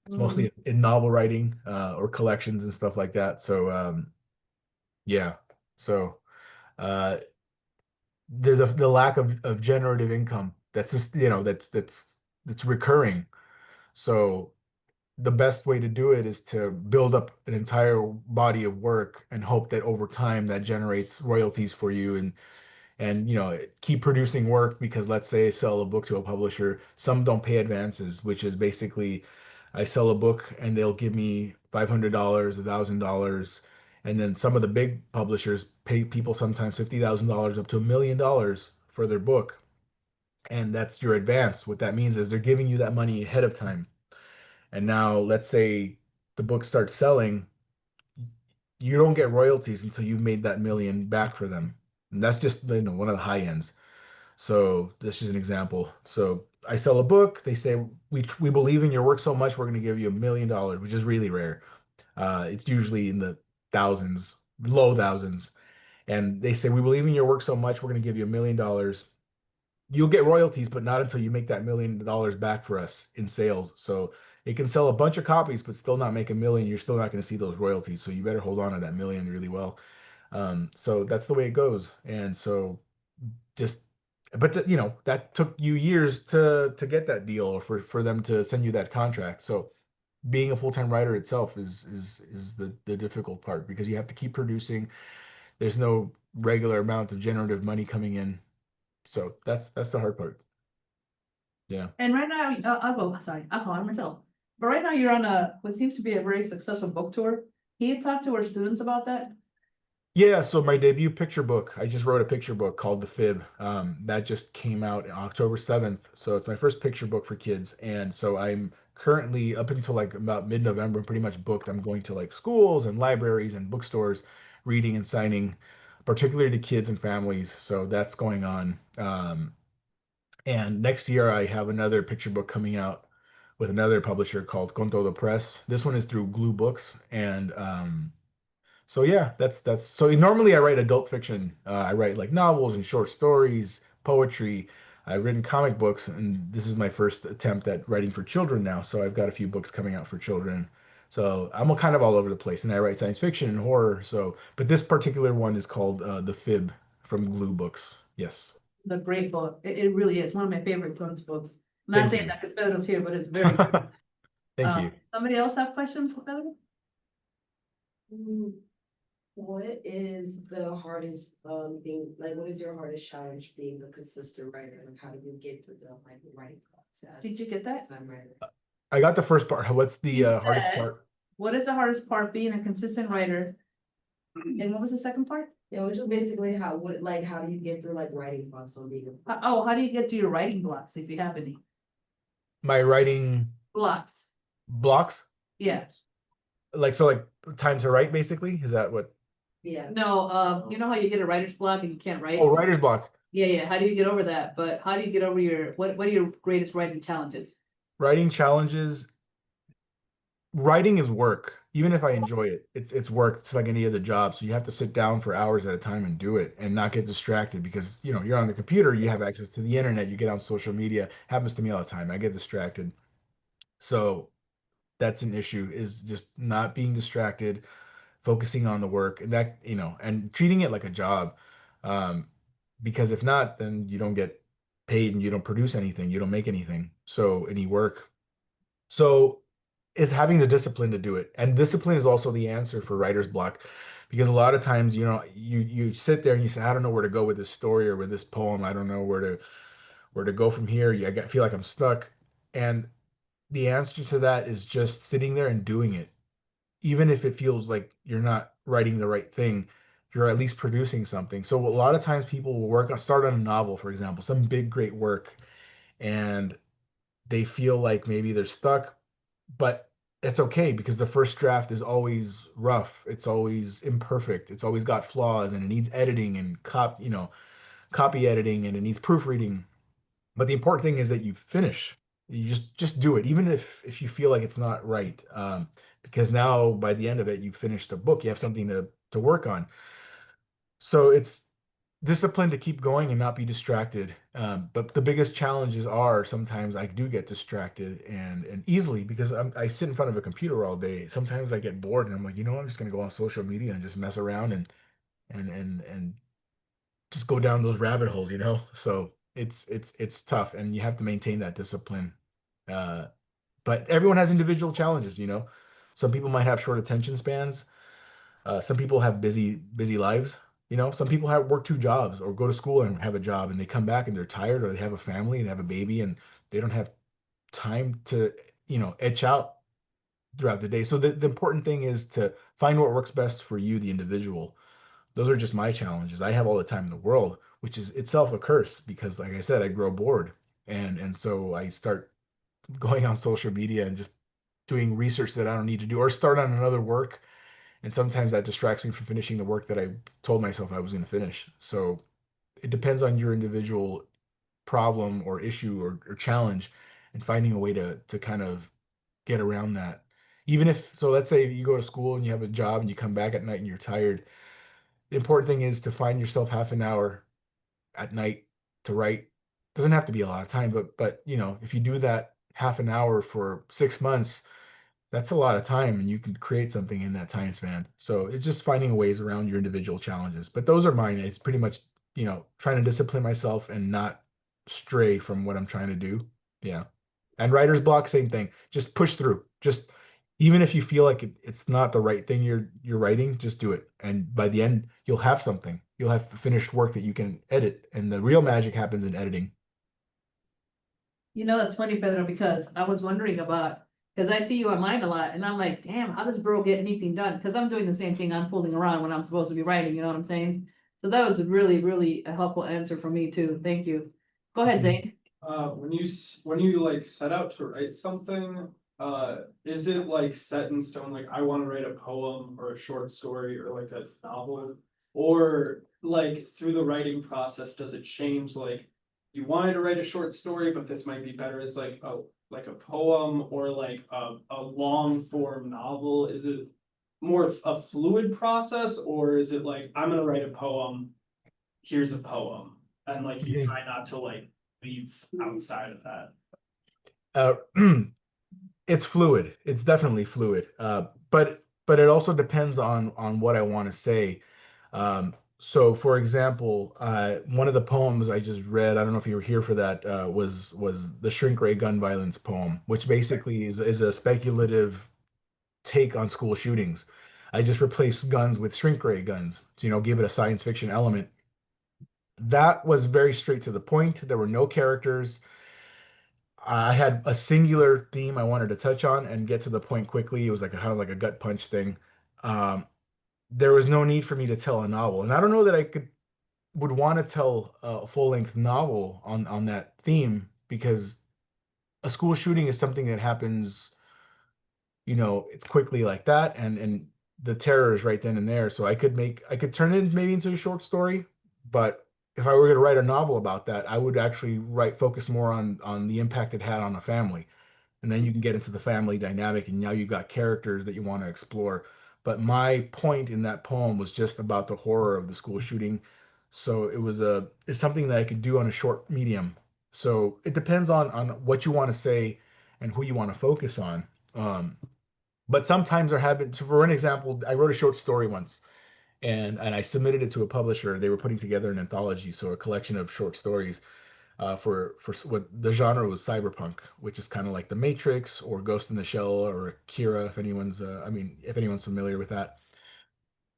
It's mostly in novel writing, or collections and stuff like that. So yeah. So uh, the lack of generative income, that's just that's recurring. So the best way to do it is to build up an entire body of work and hope that over time that generates royalties for you, and keep producing work, because let's say I sell a book to a publisher, some don't pay advances, which is basically I sell a book and they'll give me $500, $1,000, and then some of the big publishers pay people sometimes $50,000 up to $1 million for their book, and that's your advance. What that means is they're giving you that money ahead of time, and now let's say the book starts selling, you don't get royalties until you've made that million back for them, and that's just one of the high ends. So this is an example. So I sell a book. They say, we believe in your work so much, we're going to give you $1 million, which is really rare. It's usually in the thousands, low thousands. And they say, we believe in your work so much, we're going to give you $1 million. You'll get royalties, but not until you make that $1 million back for us in sales. So it can sell a bunch of copies, but still not make a million. You're still not going to see those royalties. So you better hold on to that million really well. So that's the way it goes. And so just but that took you years to get that deal, or for them to send you that contract. So being a full-time writer itself is the difficult part, because you have to keep producing. There's no regular amount of generative money coming in. So that's the hard part. Yeah. And right now, I'll call it myself. But right now you're on what seems to be a very successful book tour. Can you talk to our students about that? Yeah, so my debut picture book, I just wrote a picture book called The Fib. That just came out on October 7th. So it's my first picture book for kids. And so I'm currently, up until like about mid-November, pretty much booked. I'm going to like schools and libraries and bookstores, reading and signing, particularly to kids and families. So that's going on. And next year I have another picture book coming out with another publisher called Con Todo Press. This one is through Glue Books. And so yeah, that's so normally I write adult fiction. I write like novels and short stories, poetry. I've written comic books, and this is my first attempt at writing for children now. So I've got a few books coming out for children. So I'm kind of all over the place, and I write science fiction and horror. So, but this particular one is called The Fib from Glue Books. Yes. The great book. It really is one of my favorite children's books. Not Thank saying you. that because Pedro's here, but it's very. Thank you. Somebody else have questions for Pedro? What is the hardest thing, like what is your hardest challenge being a consistent writer? And how do you get through the like writing process? Did you get that? Time writer. I got the first part. What's the He hardest said- part? What is the hardest part being a consistent writer? And what was the second part? Yeah, which is basically how do you get through like writing process on being a Oh, how do you get to your writing blocks if you have any My writing blocks? blocks? Yeah. Like, so like time to write, basically? Is that what? yeah. No, you know how you get a writer's block and you can't write? Oh, writer's block. Yeah. How do you get over that? But how do you get over what are your greatest writing challenges? Writing challenges. Writing is work. Even if I enjoy it, it's work. It's like any other job. So you have to sit down for hours at a time and do it and not get distracted because you're on the computer, you have access to the internet, you get on social media. Happens to me all the time. I get distracted. So that's an issue, is just not being distracted, focusing on the work, and that, and treating it like a job. Because if not, then you don't get paid and you don't produce anything, you don't make anything. So any work. So is having the discipline to do it. And discipline is also the answer for writer's block. Because a lot of times, you sit there and you say, I don't know where to go with this story or with this poem. I don't know where to go from here. Feel like I'm stuck. And the answer to that is just sitting there and doing it. Even if it feels like you're not writing the right thing, you're at least producing something. So a lot of times people will start on a novel, for example, some big, great work, and they feel like maybe they're stuck, but it's okay because the first draft is always rough. It's always imperfect. It's always got flaws and it needs editing and copy editing, and it needs proofreading. But the important thing is that you finish. You just do it, even if you feel like it's not right. Because now by the end of it, you finished the book. You have something to work on. So it's discipline to keep going and not be distracted. But the biggest challenges are sometimes I do get distracted and easily because I sit in front of a computer all day. Sometimes I get bored and I'm like, I'm just gonna go on social media and just mess around and just go down those rabbit holes. So it's tough, and you have to maintain that discipline. But everyone has individual challenges. Some people might have short attention spans. Some people have busy lives. Some people work two jobs or go to school and have a job, and they come back and they're tired, or they have a family and have a baby and they don't have time to, etch out throughout the day. So the important thing is to find what works best for you, the individual. Those are just my challenges. I have all the time in the world, which is itself a curse because, like I said, I grow bored. And so I start going on social media and just doing research that I don't need to do, or start on another work, and sometimes that distracts me from finishing the work that I told myself I was going to finish. So it depends on your individual problem or issue or challenge, and finding a way to kind of get around that. Even if, so let's say you go to school and you have a job and you come back at night and you're tired. The important thing is to find yourself half an hour at night to write. Doesn't have to be a lot of time, but if you do that half an hour for 6 months, that's a lot of time, and you can create something in that time span. So it's just finding ways around your individual challenges. But those are mine. It's pretty much, trying to discipline myself and not stray from what I'm trying to do. Yeah. And writer's block, same thing. Just push through. Just even if you feel like it's not the right thing you're writing, just do it. And by the end, you'll have something. You'll have finished work that you can edit. And the real magic happens in editing. That's funny, Pedro, because I was wondering about, because I see you online a lot, and I'm like, damn, how does bro get anything done? Because I'm doing the same thing. I'm fooling around when I'm supposed to be writing, you know what I'm saying? So that was really, really a helpful answer for me too. Thank you. Go ahead, Zane. When you like set out to write something, is it like set in stone, like I wanna write a poem or a short story or like a novel? Or like through the writing process, does it change, like you wanted to write a short story, but this might be better as like a poem or like a long form novel? Is it more a fluid process, or is it like, I'm gonna write a poem, here's a poem, and like you try not to like leave outside of that? It's fluid. It's definitely fluid. But it also depends on what I want to say. So for example, one of the poems I just read, I don't know if you were here for that, was the Shrink Ray gun violence poem, which basically is a speculative take on school shootings. I just replaced guns with shrink ray guns to, give it a science fiction element. That was very straight to the point. There were no characters. I had a singular theme I wanted to touch on and get to the point quickly. It was like kind of like a gut punch thing. Um, there was no need for me to tell a novel, and I don't know that I would want to tell a full length novel on that theme, because a school shooting is something that happens, it's quickly like that, and the terror is right then and there. So I could turn it maybe into a short story, but if I were going to write a novel about that, I would actually focus more on the impact it had on a family. And then you can get into the family dynamic, and now you've got characters that you want to explore. But my point in that poem was just about the horror of the school shooting. So it's something that I could do on a short medium. So it depends on what you want to say and who you want to focus on. Um, but sometimes there have been, so for an example, I wrote a short story once, and I submitted it to a publisher. They were putting together an anthology, so a collection of short stories, what the genre was cyberpunk, which is kind of like The Matrix or Ghost in the Shell or Akira, if anyone's familiar with that.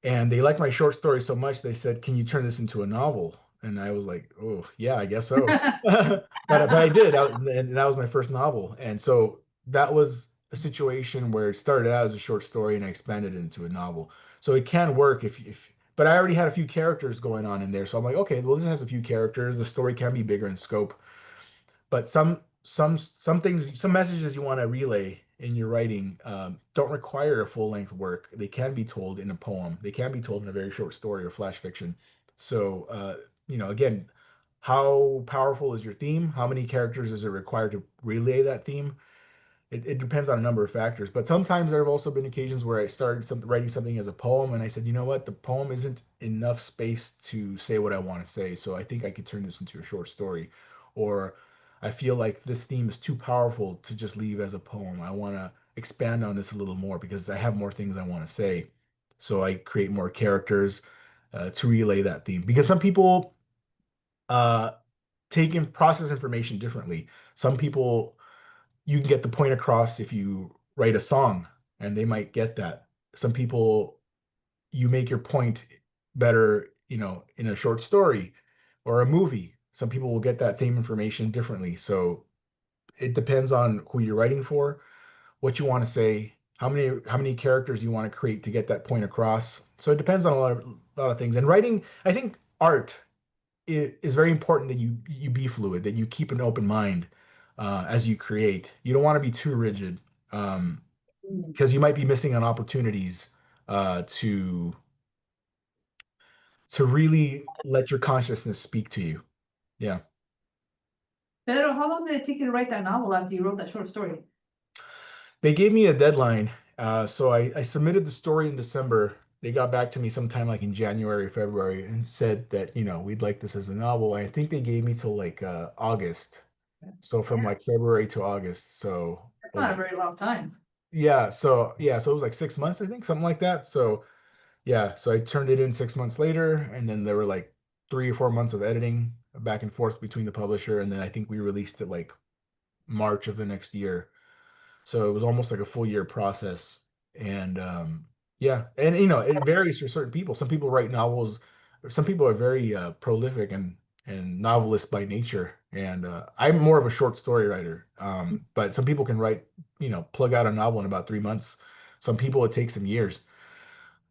And they liked my short story so much, they said, "Can you turn this into a novel?" And I was like, "Oh, yeah, I guess so." But I did, and that was my first novel. And so that was a situation where it started out as a short story and I expanded it into a novel. So it can work but I already had a few characters going on in there. So I'm like, okay, well, this has a few characters. The story can be bigger in scope. But some things, some messages you want to relay in your writing, don't require a full length work. They can be told in a poem. They can be told in a very short story or flash fiction. So again, how powerful is your theme? How many characters is it required to relay that theme? It depends on a number of factors. But sometimes there have also been occasions where I started writing something as a poem, and I said, you know what, the poem isn't enough space to say what I want to say, so I think I could turn this into a short story. Or I feel like this theme is too powerful to just leave as a poem. I want to expand on this a little more because I have more things I want to say. So I create more characters to relay that theme. Because some people uh, take and process information differently. Some people, you can get the point across if you write a song, and they might get that. Some people, you make your point better, in a short story or a movie. Some people will get that same information differently. So it depends on who you're writing for, what you want to say, how many characters you want to create to get that point across. So it depends on a lot of things. And writing, I think art is very important, that you be fluid, that you keep an open mind as you create. You don't want to be too rigid, because you might be missing on opportunities to really let your consciousness speak to you. Yeah. Pedro, how long did it take you to write that novel after you wrote that short story? They gave me a deadline. So I submitted the story in December. They got back to me sometime like in January, February, and said that, we'd like this as a novel. I think they gave me till like August. So from like February to August. So That's not a very long time. so it was like 6 months, I think, something like that. So yeah, so I turned it in 6 months later, and then there were like 3 or 4 months of editing back and forth between the publisher, and then I think we released it like March of the next year. So it was almost like a full year process. And yeah, and it varies for certain people. Some people write novels, some people are very prolific and novelists by nature. And I'm more of a short story writer. But some people can write, plug out a novel in about 3 months. Some people it takes them years.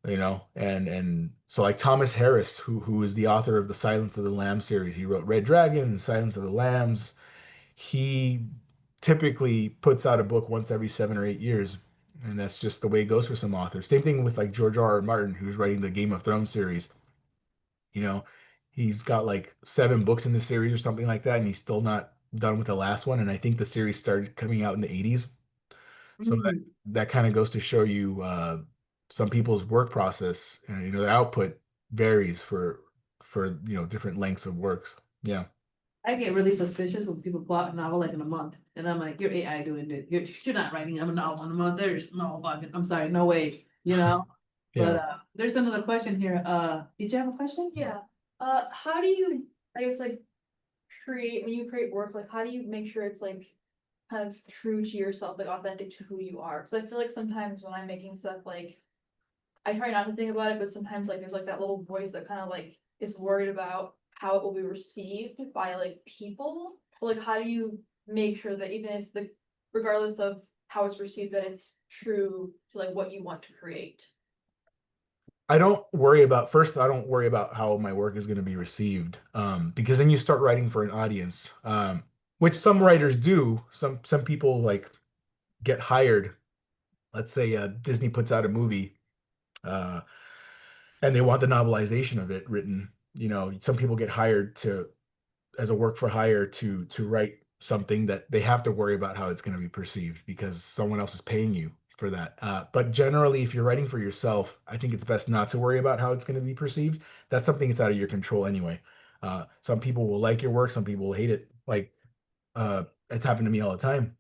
And so like Thomas Harris, who is the author of the Silence of the Lambs series, he wrote Red Dragon, Silence of the Lambs. He typically puts out a book once every 7 or 8 years, and that's just the way it goes for some authors. Same thing with like George R. R. Martin, who's writing the Game of Thrones series. You know, he's got like 7 books in the series or something like that, and he's still not done with the last one. And I think the series started coming out in the 80s. So that kind of goes to show you some people's work process, and their output varies for different lengths of works. Yeah. I get really suspicious when people plot a novel like in a month, and I'm like, you're AI doing it. You're not writing a novel in a month. There's no fucking, I'm sorry, no way, But Yeah. there's another question here. Did you have a question? Yeah, how do you, I guess, like, when you create work, like, how do you make sure it's like kind of true to yourself, like authentic to who you are? Cause I feel like sometimes when I'm making stuff, like, I try not to think about it, but sometimes like there's like that little voice that kind of like is worried about how it will be received by like people. But like, how do you make sure that even if regardless of how it's received, that it's true to like what you want to create? I don't worry about how my work is going to be received, because then you start writing for an audience, which some writers do. Some people like get hired. Let's say Disney puts out a movie, uh, and they want the novelization of it written. Some people get hired to as a work for hire to write something that they have to worry about how it's going to be perceived because someone else is paying you for that. But generally, if you're writing for yourself, I think it's best not to worry about how it's going to be perceived. That's something that's out of your control anyway. Some people will like your work, some people will hate it. Like it's happened to me all the time.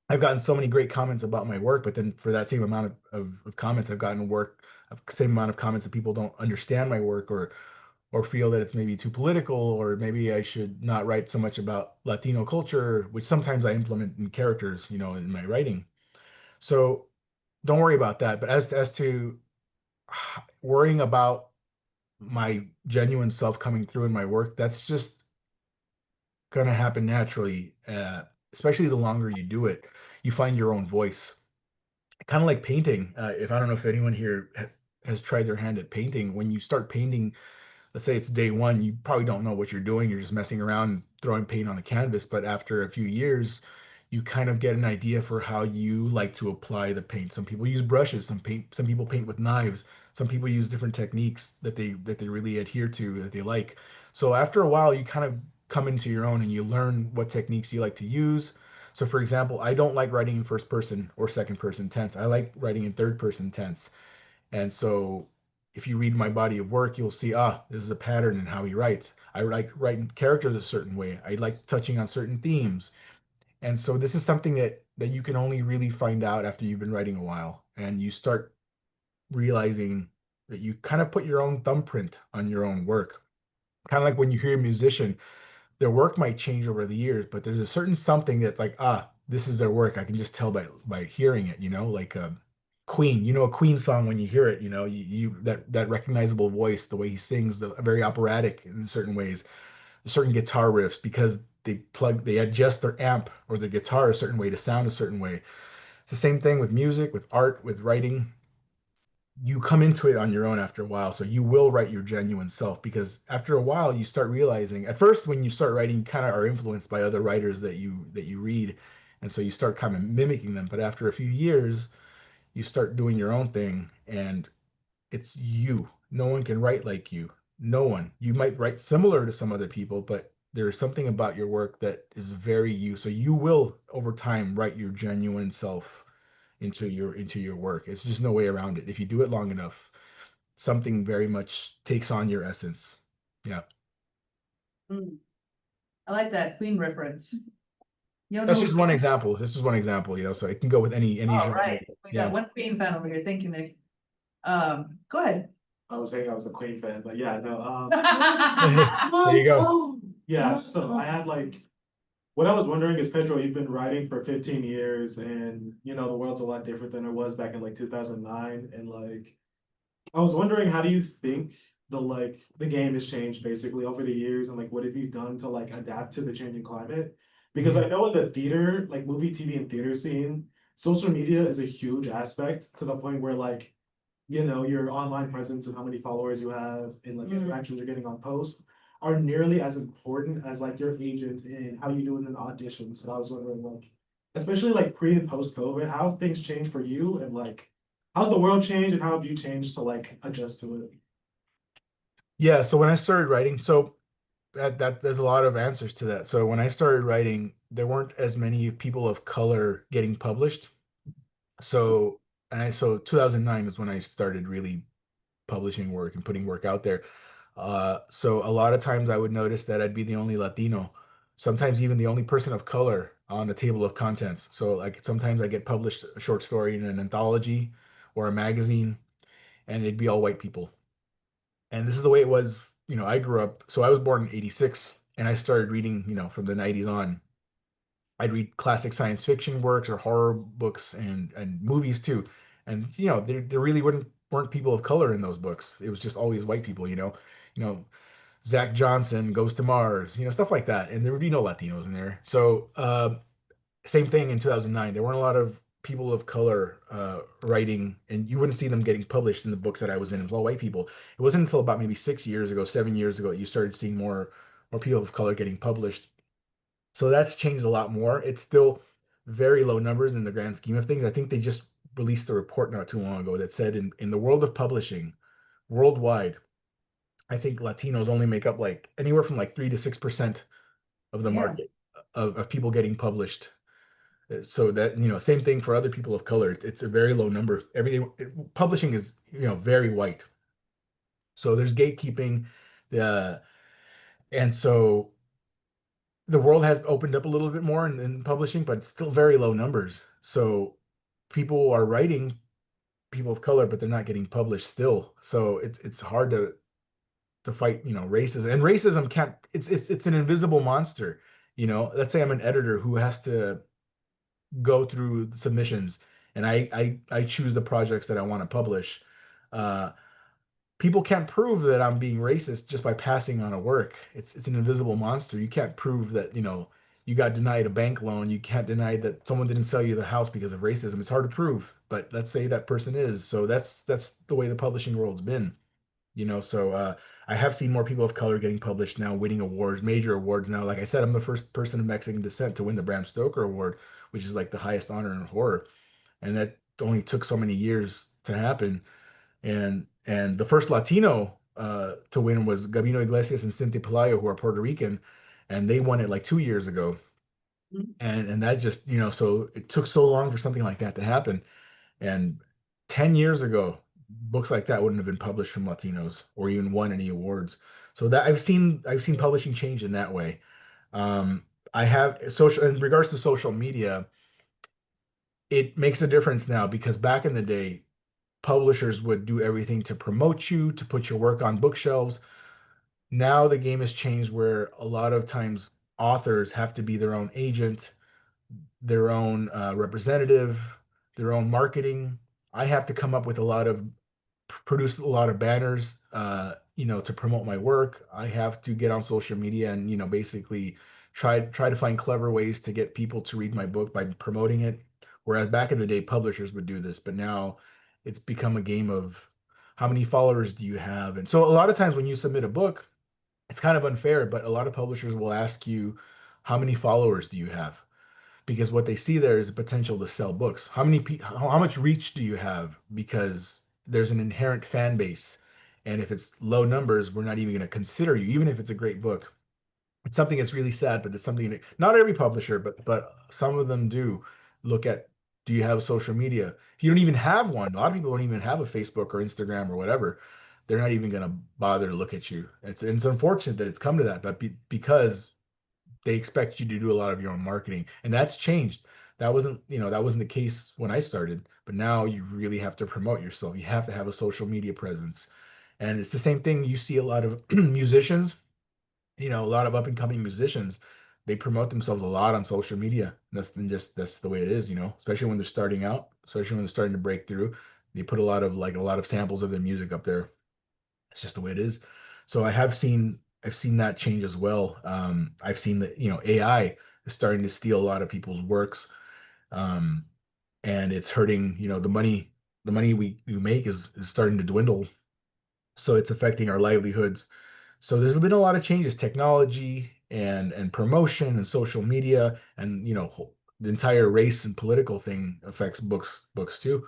I've gotten so many great comments about my work, but then for that same amount of comments, I've gotten same amount of comments that people don't understand my work or feel that it's maybe too political, or maybe I should not write so much about Latino culture, which sometimes I implement in characters, in my writing. So don't worry about that. But as to worrying about my genuine self coming through in my work, that's just gonna happen naturally. Especially the longer you do it, you find your own voice. Kind of like painting. If I don't know if anyone here has tried their hand at painting, when you start painting, let's say it's day one, you probably don't know what you're doing. You're just messing around and throwing paint on the canvas. But after a few years, you kind of get an idea for how you like to apply the paint. Some people use brushes, some people paint with knives, some people use different techniques that they really adhere to, that they like. So after a while, you kind of come into your own and you learn what techniques you like to use. So for example, I don't like writing in first person or second person tense. I like writing in third person tense. And so if you read my body of work, you'll see, this is a pattern in how he writes. I like writing characters a certain way. I like touching on certain themes. And so this is something that you can only really find out after you've been writing a while. And you start realizing that you kind of put your own thumbprint on your own work. Kind of like when you hear a musician, their work might change over the years, but there's a certain something that's like, this is their work. I can just tell by hearing it, like Queen, a Queen song when you hear it, you that recognizable voice, the way he sings, very operatic in certain ways, certain guitar riffs because they adjust their amp or their guitar a certain way to sound a certain way. It's the same thing with music, with art, with writing. You come into it on your own after a while, so you will write your genuine self because after a while you start realizing, at first when you start writing, you kind of are influenced by other writers that you read, and so you start kind of mimicking them. But after a few years you start doing your own thing, and it's you. No one can write like you. No one. You might write similar to some other people, but there's something about your work that is very you. So you will over time write your genuine self into your work. It's just no way around it. If you do it long enough, something very much takes on your essence. Yeah. Mm, I like that Queen reference. You don't know That's who just one Queen is? example. This is one example, so it can go with any All genre. right, we got Yeah. one Queen fan over here. Thank you, Nick. Go ahead. I was saying I was a Queen fan, but yeah, no. There you go. Yeah, so I had what I was wondering is, Pedro, you've been writing for 15 years, and the world's a lot different than it was back in 2009, and I was wondering, how do you think the game has changed basically over the years, and what have you done to adapt to the changing climate? Because I know in the theater, movie, TV, and theater scene, social media is a huge aspect to the point where your online presence and how many followers you have and interactions you're getting on posts are nearly as important as your agent and how you do in an audition. So I was wondering, especially pre and post COVID, how have things changed for you, and how's the world changed and how have you changed to adjust to it? Yeah, so when I started writing, so that there's a lot of answers to that. So when I started writing, there weren't as many people of color getting published. So 2009 is when I started really publishing work and putting work out there. So a lot of times I would notice that I'd be the only Latino, sometimes even the only person of color on the table of contents. So sometimes I get published a short story in an anthology or a magazine, and they'd be all white people. And this is the way it was. I grew up. So I was born in '86, and I started reading, from the '90s on. I'd read classic science fiction works or horror books and movies too. And there really weren't people of color in those books. It was just always white people. You know, Zach Johnson Goes to Mars, stuff like that. And there would be no Latinos in there. So same thing in 2009. There weren't a lot of people of color writing, and you wouldn't see them getting published in the books that I was in. It was all white people. It wasn't until about maybe 6 years ago, 7 years ago, that you started seeing more people of color getting published. So that's changed a lot more. It's still very low numbers in the grand scheme of things. I think they just released a report not too long ago that said in the world of publishing worldwide, I think Latinos only make up like anywhere from like 3 to 6% of the Yeah. market of people getting published. So that, same thing for other people of color. It's a very low number. Publishing is, very white. So there's gatekeeping, uh, and so the world has opened up a little bit more in publishing, but it's still very low numbers. So people are writing, people of color, but they're not getting published still. So it's hard to fight, racism. And racism can't. It's an invisible monster. Let's say I'm an editor who has to go through the submissions, and I choose the projects that I want to publish. Uh, People can't prove that I'm being racist just by passing on a work. It's an invisible monster. You can't prove that, you got denied a bank loan. You can't deny that someone didn't sell you the house because of racism. It's hard to prove, but let's say that person is. So that's the way the publishing world's been. So I have seen more people of color getting published now, winning awards, major awards now. Like I said, I'm the first person of Mexican descent to win the Bram Stoker Award, which is like the highest honor in horror, and that only took so many years to happen. And the first Latino to win was Gabino Iglesias and Cinti Pelayo, who are Puerto Rican, and they won it like 2 years ago. And that just, so it took so long for something like that to happen. And 10 years ago, books like that wouldn't have been published from Latinos or even won any awards. So that I've seen publishing change in that way. I have social in regards to social media, it makes a difference now because back in the day, publishers would do everything to promote you, to put your work on bookshelves. Now the game has changed where a lot of times authors have to be their own agent, their own representative, their own marketing. I have to come up with produce a lot of banners, to promote my work. I have to get on social media and, basically try to find clever ways to get people to read my book by promoting it. Whereas back in the day, publishers would do this, but now it's become a game of how many followers do you have? And so a lot of times when you submit a book, it's kind of unfair, but a lot of publishers will ask you, how many followers do you have? Because what they see there is a potential to sell books. How much reach do you have? Because there's an inherent fan base, and if it's low numbers, we're not even going to consider you, even if it's a great book. It's something that's really sad, but it's something that not every publisher, but some of them do look at. Do you have social media? If you don't even have one, a lot of people don't even have a Facebook or Instagram or whatever. They're not even going to bother to look at you. It's unfortunate that it's come to that, but because they expect you to do a lot of your own marketing, and that's changed. That wasn't the case when I started, but now you really have to promote yourself. You have to have a social media presence, and it's the same thing. You see a lot of musicians, a lot of up and coming musicians, they promote themselves a lot on social media. That's the way it is, especially when they're starting out, especially when they're starting to break through. They put a lot of samples of their music up there. It's just the way it is. So I've seen that change as well. I've seen that, AI is starting to steal a lot of people's works. Um, and it's hurting, the money we make is starting to dwindle. So it's affecting our livelihoods. So there's been a lot of changes, technology and promotion and social media, and the entire race and political thing affects books too.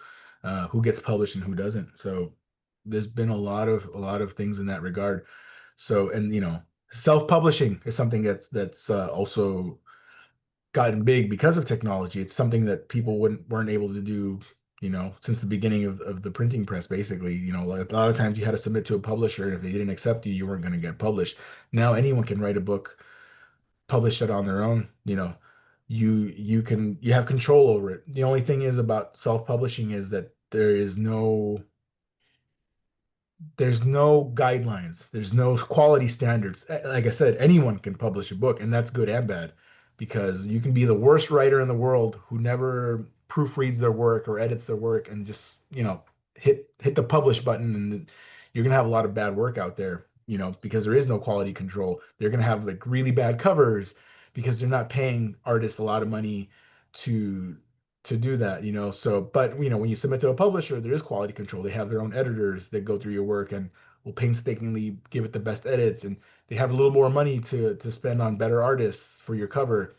Who gets published and who doesn't. So there's been a lot of things in that regard. So, and self-publishing is something that's also gotten big because of technology. It's something that people weren't able to do, since the beginning of the printing press, basically. Like, a lot of times you had to submit to a publisher, and if they didn't accept you, you weren't going to get published. Now anyone can write a book, publish it on their own. You have control over it. The only thing is about self-publishing is that there's no guidelines, there's no quality standards. Like I said, anyone can publish a book, and that's good and bad, because you can be the worst writer in the world who never proofreads their work or edits their work and just, hit the publish button, and you're gonna have a lot of bad work out there, because there is no quality control. They're gonna have like really bad covers because they're not paying artists a lot of money to do that, so, but when you submit to a publisher, there is quality control. They have their own editors that go through your work and will painstakingly give it the best edits, and they have a little more money to spend on better artists for your cover.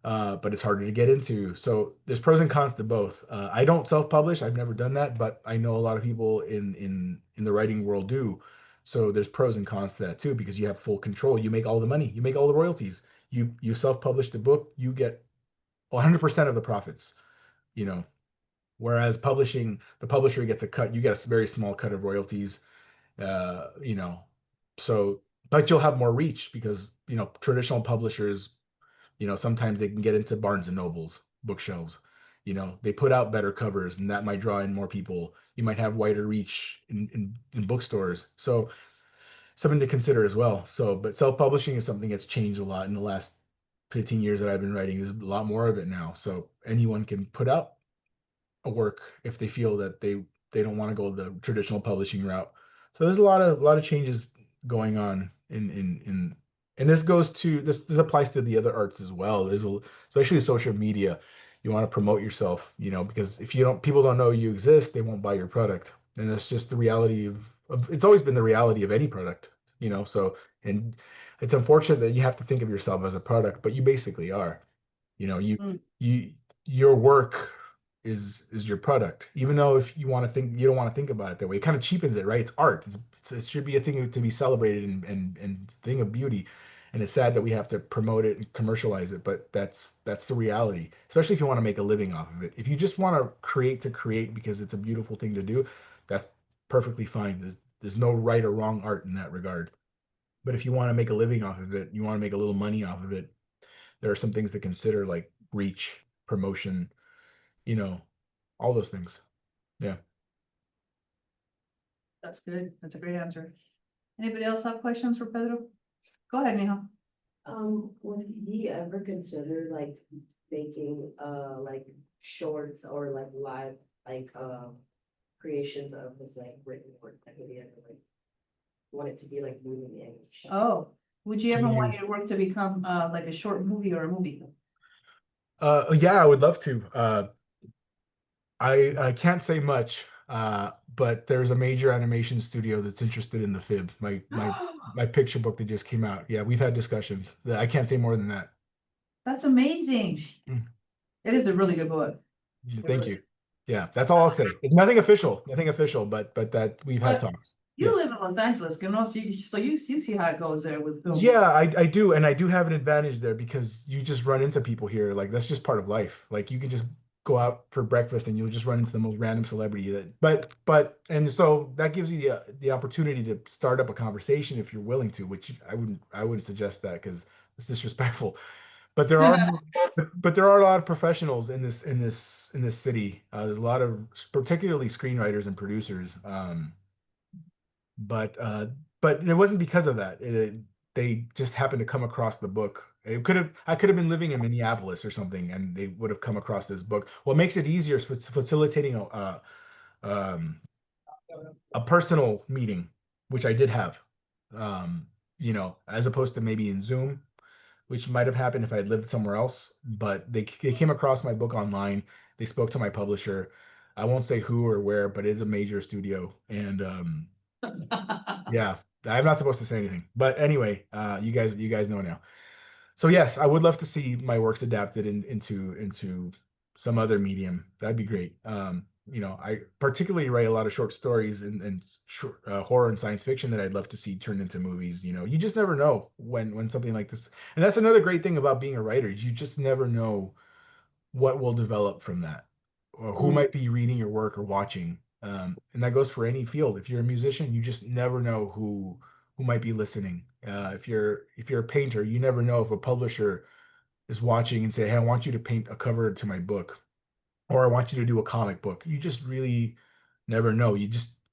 But it's harder to get into. So there's pros and cons to both. I don't self-publish. I've never done that, but I know a lot of people in the writing world do. So there's pros and cons to that too, because you have full control. You make all the money. You make all the royalties. You self-publish the book, you get 100% of the profits, you know. Whereas publishing, the publisher gets a cut. You get a very small cut of royalties, uh, you know. So, but you'll have more reach because, traditional publishers, sometimes they can get into Barnes and Nobles bookshelves. They put out better covers, and that might draw in more people. You might have wider reach in bookstores. So something to consider as well. So, but self-publishing is something that's changed a lot in the last 15 years that I've been writing. There's a lot more of it now. So anyone can put out a work if they feel that they don't want to go the traditional publishing route. So there's a lot of changes going on in and this goes to this applies to the other arts as well. Especially social media. You want to promote yourself, because if you don't people don't know you exist, they won't buy your product. And that's just the reality of it's always been the reality of any product, so, and it's unfortunate that you have to think of yourself as a product, but you basically are. You know, you Mm. you your work is your product. Even though if you don't want to think about it that way, it kind of cheapens it, right? It's art. It should be a thing to be celebrated and thing of beauty. And it's sad that we have to promote it and commercialize it, but that's the reality. Especially if you want to make a living off of it. If you just want to create because it's a beautiful thing to do, that's perfectly fine. There's no right or wrong art in that regard. But if you want to make a living off of it, you want to make a little money off of it, there are some things to consider, like reach, promotion, you know, all those things. Yeah. That's good. That's a great answer. Anybody else have questions for Pedro? Go ahead, Neha. Would he ever consider like making like shorts or like live like creations of his like written work? Like would he ever like want it to be like moving image? Oh, would you ever Can want you- your work to become like a short movie or a movie? Yeah, I would love to. I can't say much, but there's a major animation studio that's interested in the Fib, my picture book that just came out. Yeah, we've had discussions. I can't say more than that. That's amazing. Mm. It is a really good book. Thank you. Yeah, that's all I'll say. It's nothing official, but that we've had But talks. You Yes. live in Los Angeles, you know, so you see how it goes there with film. Yeah, I do, and I do have an advantage there because you just run into people here. Like that's just part of life. Like you can just go out for breakfast and you'll just run into the most random celebrity and so that gives you the opportunity to start up a conversation if you're willing to, which I wouldn't suggest that because it's disrespectful. But there are but there are a lot of professionals in this city. There's a lot of particularly screenwriters and producers. But it wasn't because of that. They just happened to come across the book. I could have been living in Minneapolis or something, and they would have come across this book. What makes it easier is facilitating um, a personal meeting, which I did have, as opposed to maybe in Zoom, which might have happened if I had lived somewhere else. But they came across my book online. They spoke to my publisher. I won't say who or where, but it's a major studio, and yeah, I'm not supposed to say anything, but anyway, you guys know now. So yes, I would love to see my works adapted into some other medium. That'd be great. I particularly write a lot of short stories and short, horror and science fiction that I'd love to see turned into movies. You just never know when something like this, and that's another great thing about being a writer. You just never know what will develop from that or who might be reading your work or watching. And that goes for any field. If you're a musician, you just never know who might be listening. If you're a painter, you never know if a publisher is watching and say, hey, I want you to paint a cover to my book, or I want you to do a comic book. You just really never know.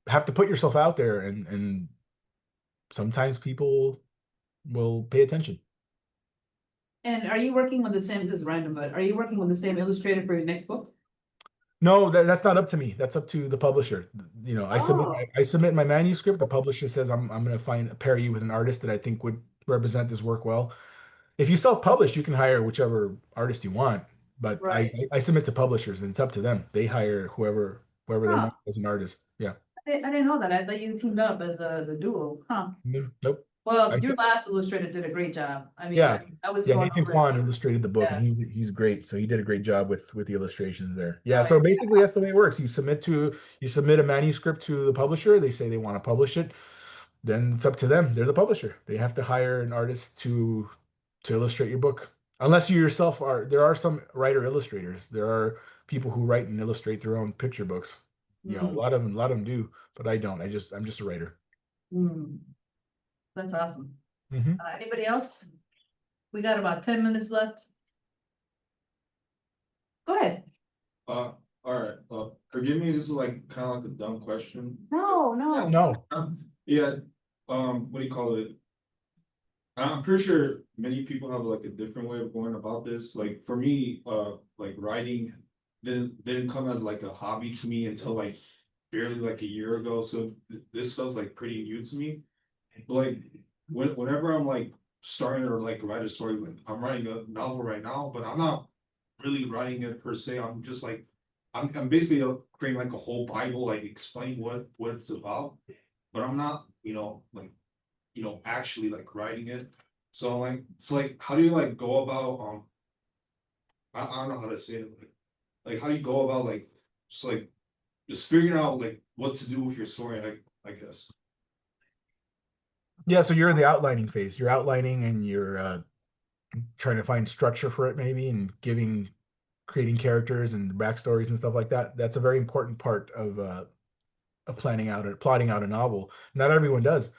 have to put yourself out there, and sometimes people will pay attention. And are you working with the same, this is random, but are you working with the same illustrator for your next book? No, that's not up to me. That's up to the publisher. You know, Oh. I submit my manuscript. The publisher says I'm going to pair you with an artist that I think would represent this work well. If you self-publish, you can hire whichever artist you want, but Right. I submit to publishers and it's up to them. They hire whoever they Huh. want as an artist. Yeah. I didn't know that. I thought you teamed up as a duo, huh? Nope. Well, I, your last illustrator did a great job. I mean, yeah. I was Yeah, going Nathan over Kwan it. illustrated the book, Yeah. and he's great. So he did a great job with the illustrations there. Yeah. Oh, So yeah. basically, that's the way it works. You submit a manuscript to the publisher. They say they want to publish it. Then it's up to them. They're the publisher. They have to hire an artist to illustrate your book. Unless you yourself are. There are some writer illustrators. There are people who write and illustrate their own picture books. You know, a lot of them do, but I don't. I'm just a writer. Hmm. That's awesome. Mhm. Anybody else? We got about 10 minutes left. Go ahead. All right, forgive me, this is like kind of like a dumb question. No. No. Yeah, what do you call it? I'm pretty sure many people have like a different way of going about this. Like for me, like writing didn't come as like a hobby to me until like barely like a year ago. So this stuff's like pretty new to me. But like whenever I'm like starting to like write a story, like I'm writing a novel right now, but I'm not really writing it per se. I'm just like I'm basically creating like a whole Bible, like explaining what it's about. But I'm not, like actually like writing it. So like it's like how do you like go about I don't know how to say it, like how do you go about like just figuring out like what to do with your story, like I guess. Yeah. So you're in the outlining phase. You're outlining and you're trying to find structure for it, maybe, and creating characters and backstories and stuff like that. That's a very important part of plotting out a novel. Not everyone does.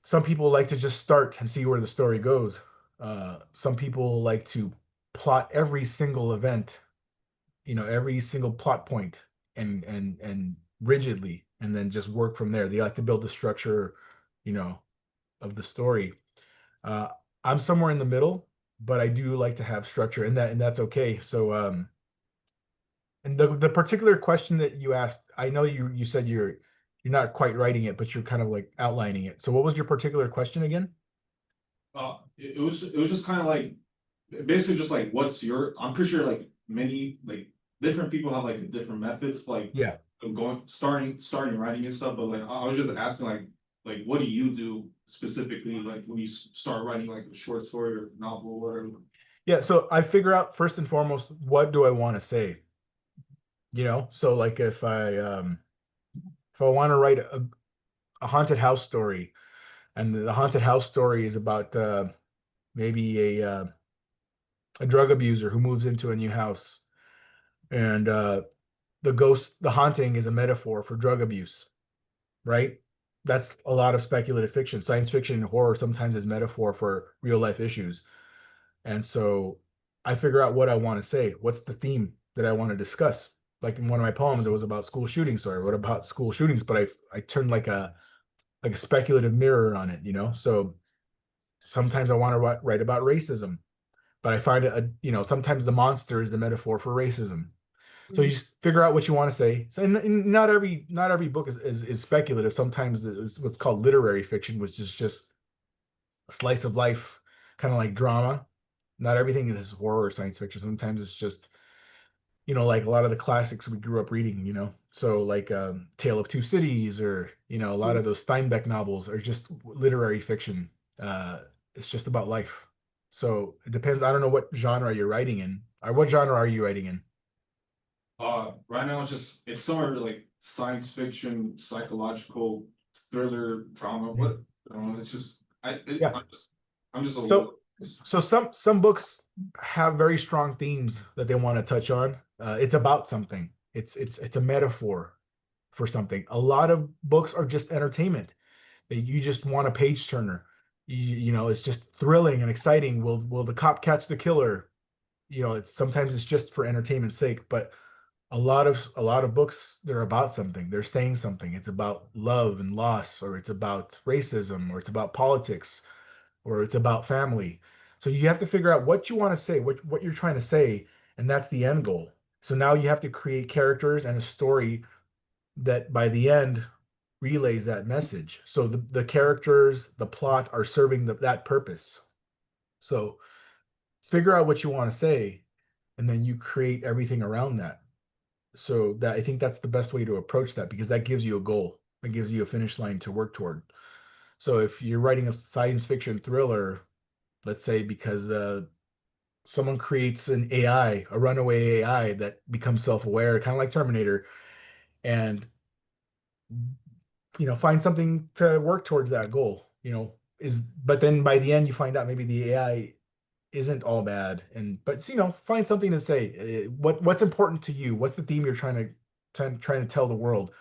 Some people like to just start and see where the story goes. Some people like to plot every single event, every single plot point, and rigidly, and then just work from there. They like to build the structure, you know, of the story. Uh, I'm somewhere in the middle, but I do like to have structure, and that's okay. So, and the particular question that you asked, I know you said you're not quite writing it, but you're kind of like outlining it. So, what was your particular question again? It was just kind of like basically just like what's your, I'm pretty sure like many like different people have like different methods like Yeah. starting writing and stuff, but like I was just asking like what do you do specifically like when you start writing like a short story or novel or whatever. Yeah, so I figure out first and foremost, what do I want to say? So like if I want to write a haunted house story, and the haunted house story is about maybe a drug abuser who moves into a new house, and the haunting is a metaphor for drug abuse, right? That's a lot of speculative fiction. Science fiction and horror sometimes is metaphor for real life issues. And so I figure out what I want to say. What's the theme that I want to discuss? Like in one of my poems, it was about school shootings. So I wrote about school shootings, but I turned like a speculative mirror on it. So sometimes I want to write about racism, but I find sometimes the monster is the metaphor for racism. So you just figure out what you want to say. So and not every book is speculative. Sometimes it's what's called literary fiction, which is just a slice of life, kind of like drama. Not everything is horror or science fiction. Sometimes it's just, like a lot of the classics we grew up reading. So like Tale of Two Cities, or a lot of those Steinbeck novels are just literary fiction. It's just about life. So it depends. I don't know what genre you're writing in, or what genre are you writing in? Right now it's somewhere like science fiction, psychological, thriller, drama. What I don't know, it's just Yeah. I'm just a So so some books have very strong themes that they want to touch on. It's about something. It's a metaphor for something. A lot of books are just entertainment. You just want a page turner. It's just thrilling and exciting. Will the cop catch the killer? Sometimes it's just for entertainment's sake. But a lot of books, they're about something, they're saying something. It's about love and loss, or it's about racism, or it's about politics, or it's about family. So you have to figure out what you want to say, what you're trying to say, and that's the end goal. So now you have to create characters and a story that by the end relays that message. So the characters, the plot are serving that purpose. So figure out what you want to say, and then you create everything around that. So that, I think that's the best way to approach that, because that gives you a goal. It gives you a finish line to work toward. So if you're writing a science fiction thriller, let's say because someone creates an AI, a runaway AI that becomes self-aware, kind of like Terminator, and find something to work towards that goal. But then by the end you find out maybe the AI isn't all bad, but find something to say. What's important to you? What's the theme you're trying to tell the world?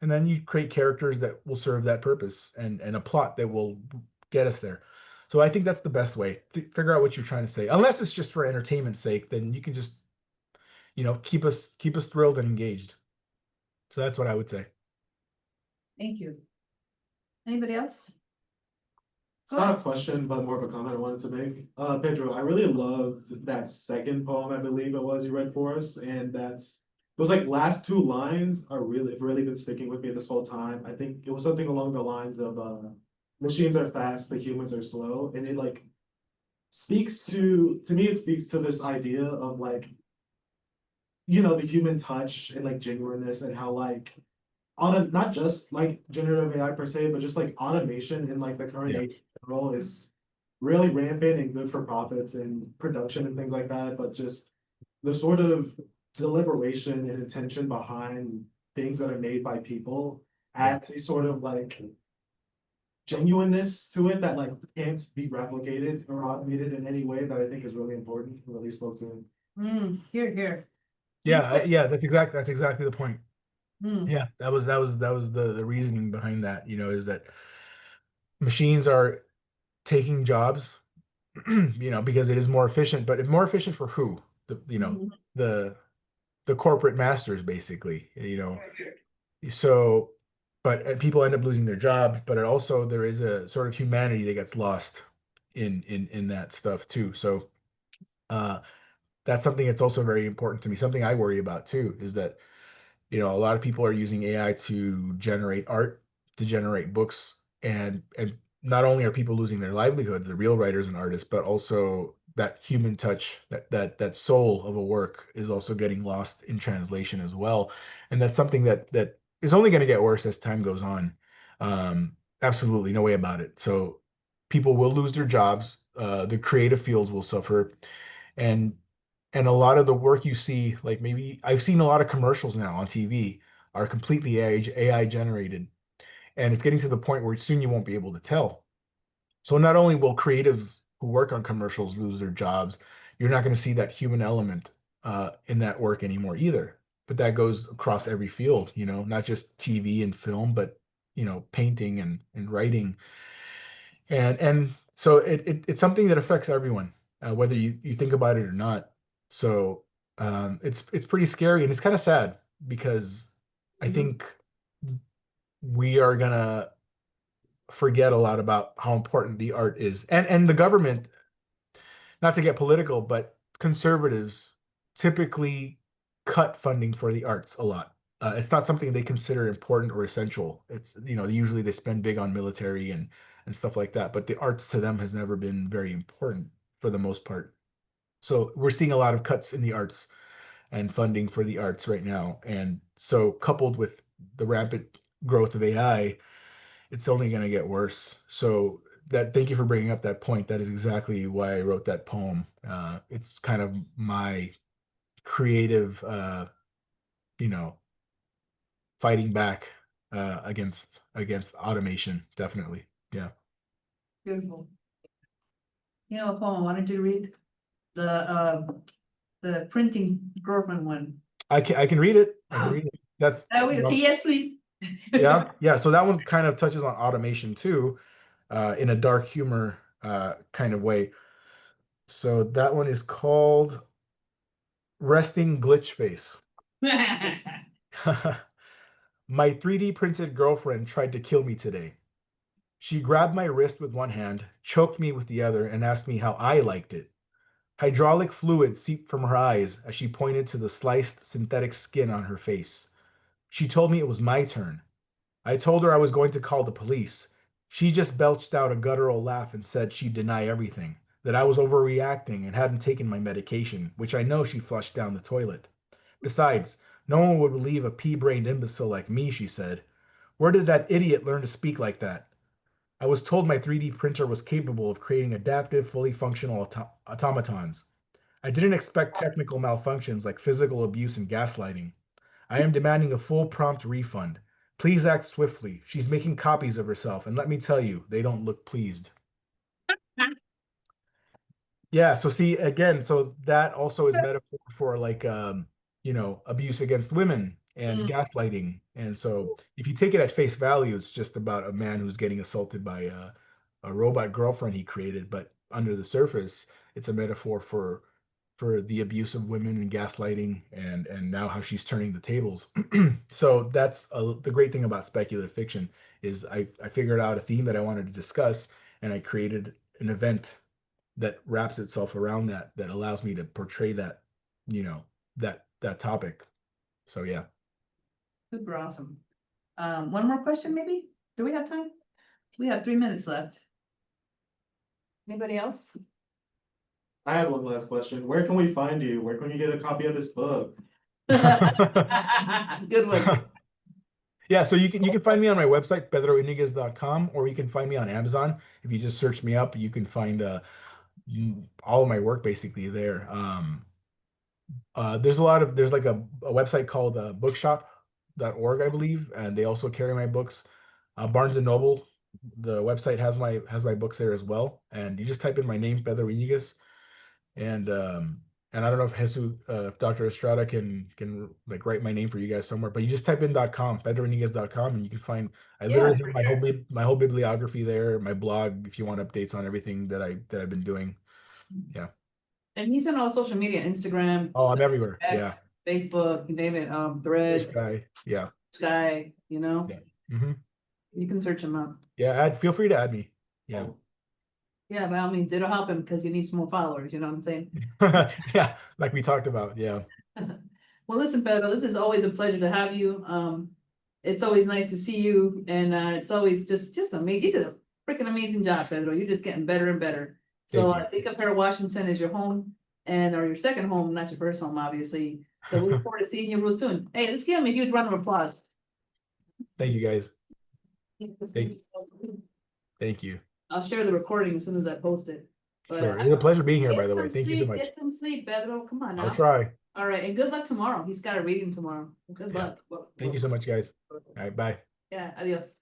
And then you create characters that will serve that purpose, and a plot that will get us there. So I think that's the best way. Figure out what you're trying to say. Unless it's just for entertainment's sake, then you can just keep us thrilled and engaged. So that's what I would say. Thank you. Anybody else? It's not a question, but more of a comment I wanted to make. Pedro, I really loved that second poem, I believe it was, you read for us, and those like last two lines are really been sticking with me this whole time. I think it was something along the lines of machines are fast, but humans are slow, and it like speaks to me. It speaks to this idea of like, the human touch and like genuineness, and how like not just like generative AI per se, but just like automation in like the current Yeah. age in general is really rampant and good for profits and production and things like that. But just the sort of deliberation and intention behind things that are made by people adds a sort of like genuineness to it that like can't be replicated or automated in any way, that I think is really important. Really spoke to me. Here. Yeah, that's exactly the point. Hmm. Yeah, that was the reasoning behind that, is that machines are taking jobs, because it is more efficient, but more efficient for who? Mhm. The corporate masters, basically, So, but people end up losing their jobs, but there is a sort of humanity that gets lost in that stuff too. So, uh, that's something that's also very important to me. Something I worry about too is that a lot of people are using AI to generate art, to generate books, and not only are people losing their livelihoods, the real writers and artists, but also that human touch, that soul of a work is also getting lost in translation as well. And that's something that is only going to get worse as time goes on. Absolutely, no way about it. So people will lose their jobs. The creative fields will suffer, and a lot of the work you see, like maybe I've seen a lot of commercials now on TV are completely AI generated, and it's getting to the point where soon you won't be able to tell. So not only will creatives who work on commercials lose their jobs, you're not going to see that human element in that work anymore either. But that goes across every field, not just TV and film, but painting and writing, and so it's something that affects everyone, whether you think about it or not. So it's pretty scary, and it's kind of sad, because I think we are gonna forget a lot about how important the art is, and the government, not to get political, but conservatives typically cut funding for the arts a lot. It's not something they consider important or essential. It's, usually they spend big on military and stuff like that, but the arts to them has never been very important for the most part. So we're seeing a lot of cuts in the arts and funding for the arts right now. And so coupled with the rampant growth of AI, it's only going to get worse. So thank you for bringing up that point. That is exactly why I wrote that poem. It's kind of my creative, you know, fighting back against automation. Definitely. Yeah. Beautiful. A poem I wanted to read, the printing girlfriend one. I can read it. I can read it. That's Yes, please. yeah. So that one kind of touches on automation too, in a dark humor kind of way. So that one is called Resting Glitch Face. My 3D printed girlfriend tried to kill me today. She grabbed my wrist with one hand, choked me with the other, and asked me how I liked it. Hydraulic fluid seeped from her eyes as she pointed to the sliced synthetic skin on her face. She told me it was my turn. I told her I was going to call the police. She just belched out a guttural laugh and said she'd deny everything, that I was overreacting and hadn't taken my medication, which I know she flushed down the toilet. Besides, no one would believe a pea-brained imbecile like me, she said. Where did that idiot learn to speak like that? I was told my 3D printer was capable of creating adaptive, fully functional automatons. I didn't expect technical malfunctions like physical abuse and gaslighting. I am demanding a full prompt refund. Please act swiftly. She's making copies of herself, and let me tell you, they don't look pleased. Yeah, so see again, so that also is metaphor for like abuse against women and gaslighting. And so if you take it at face value, it's just about a man who's getting assaulted by a robot girlfriend he created, but under the surface, it's a metaphor for the abuse of women and gaslighting and now how she's turning the tables. So that's the great thing about speculative fiction is I figured out a theme that I wanted to discuss and I created an event that wraps itself around that allows me to portray that that topic. So yeah. Super awesome. One more question maybe? Do we have time? We have 3 minutes left. Anybody else? I have one last question. Where can we find you? Where can you get a copy of this book? Good one. Yeah, so you can find me on my website, pedroiñiguez.com, or you can find me on Amazon. If you just search me up, you can find all of my work basically there. There's like a website called bookshop.org, I believe, and they also carry my books. Barnes and Noble, the website has my books there as well. And you just type in my name, Pedro Iñiguez, and I don't know if Dr. Estrada can like write my name for you guys somewhere, but you just type in .com, pedroiñiguez.com, and you can find. I literally have my whole bibliography there, my blog, if you want updates on everything that I've been doing. Yeah. And he's on all social media, Instagram. Oh, I'm everywhere. X, Yeah. Facebook, you name it, Threads, Sky. Yeah. Sky, Yeah. Mm-hmm. You can search him up. Yeah. Feel free to add me. Yeah. Yeah, by all means, it'll help him because he needs more followers, you know what I'm saying? Yeah, like we talked about. Yeah. Well, listen, Pedro, this is always a pleasure to have you. It's always nice to see you, and it's always just amazing. You did a freaking amazing job, Pedro. You're just getting better and better. So I think of Pedro Washington as your home or your second home, not your first home, obviously. So we look forward to seeing you real soon. Hey, let's give him a huge round of applause. Thank you, guys. Thank you. I'll share the recording as soon as I post it. But sure. It was a pleasure being here, by the way. Thank you so much. Get some sleep, Pedro. Come on now. I'll try. All right. And good luck tomorrow. He's got a reading tomorrow. Good luck. Thank you so much, guys. All right. Bye. Yeah. Adios.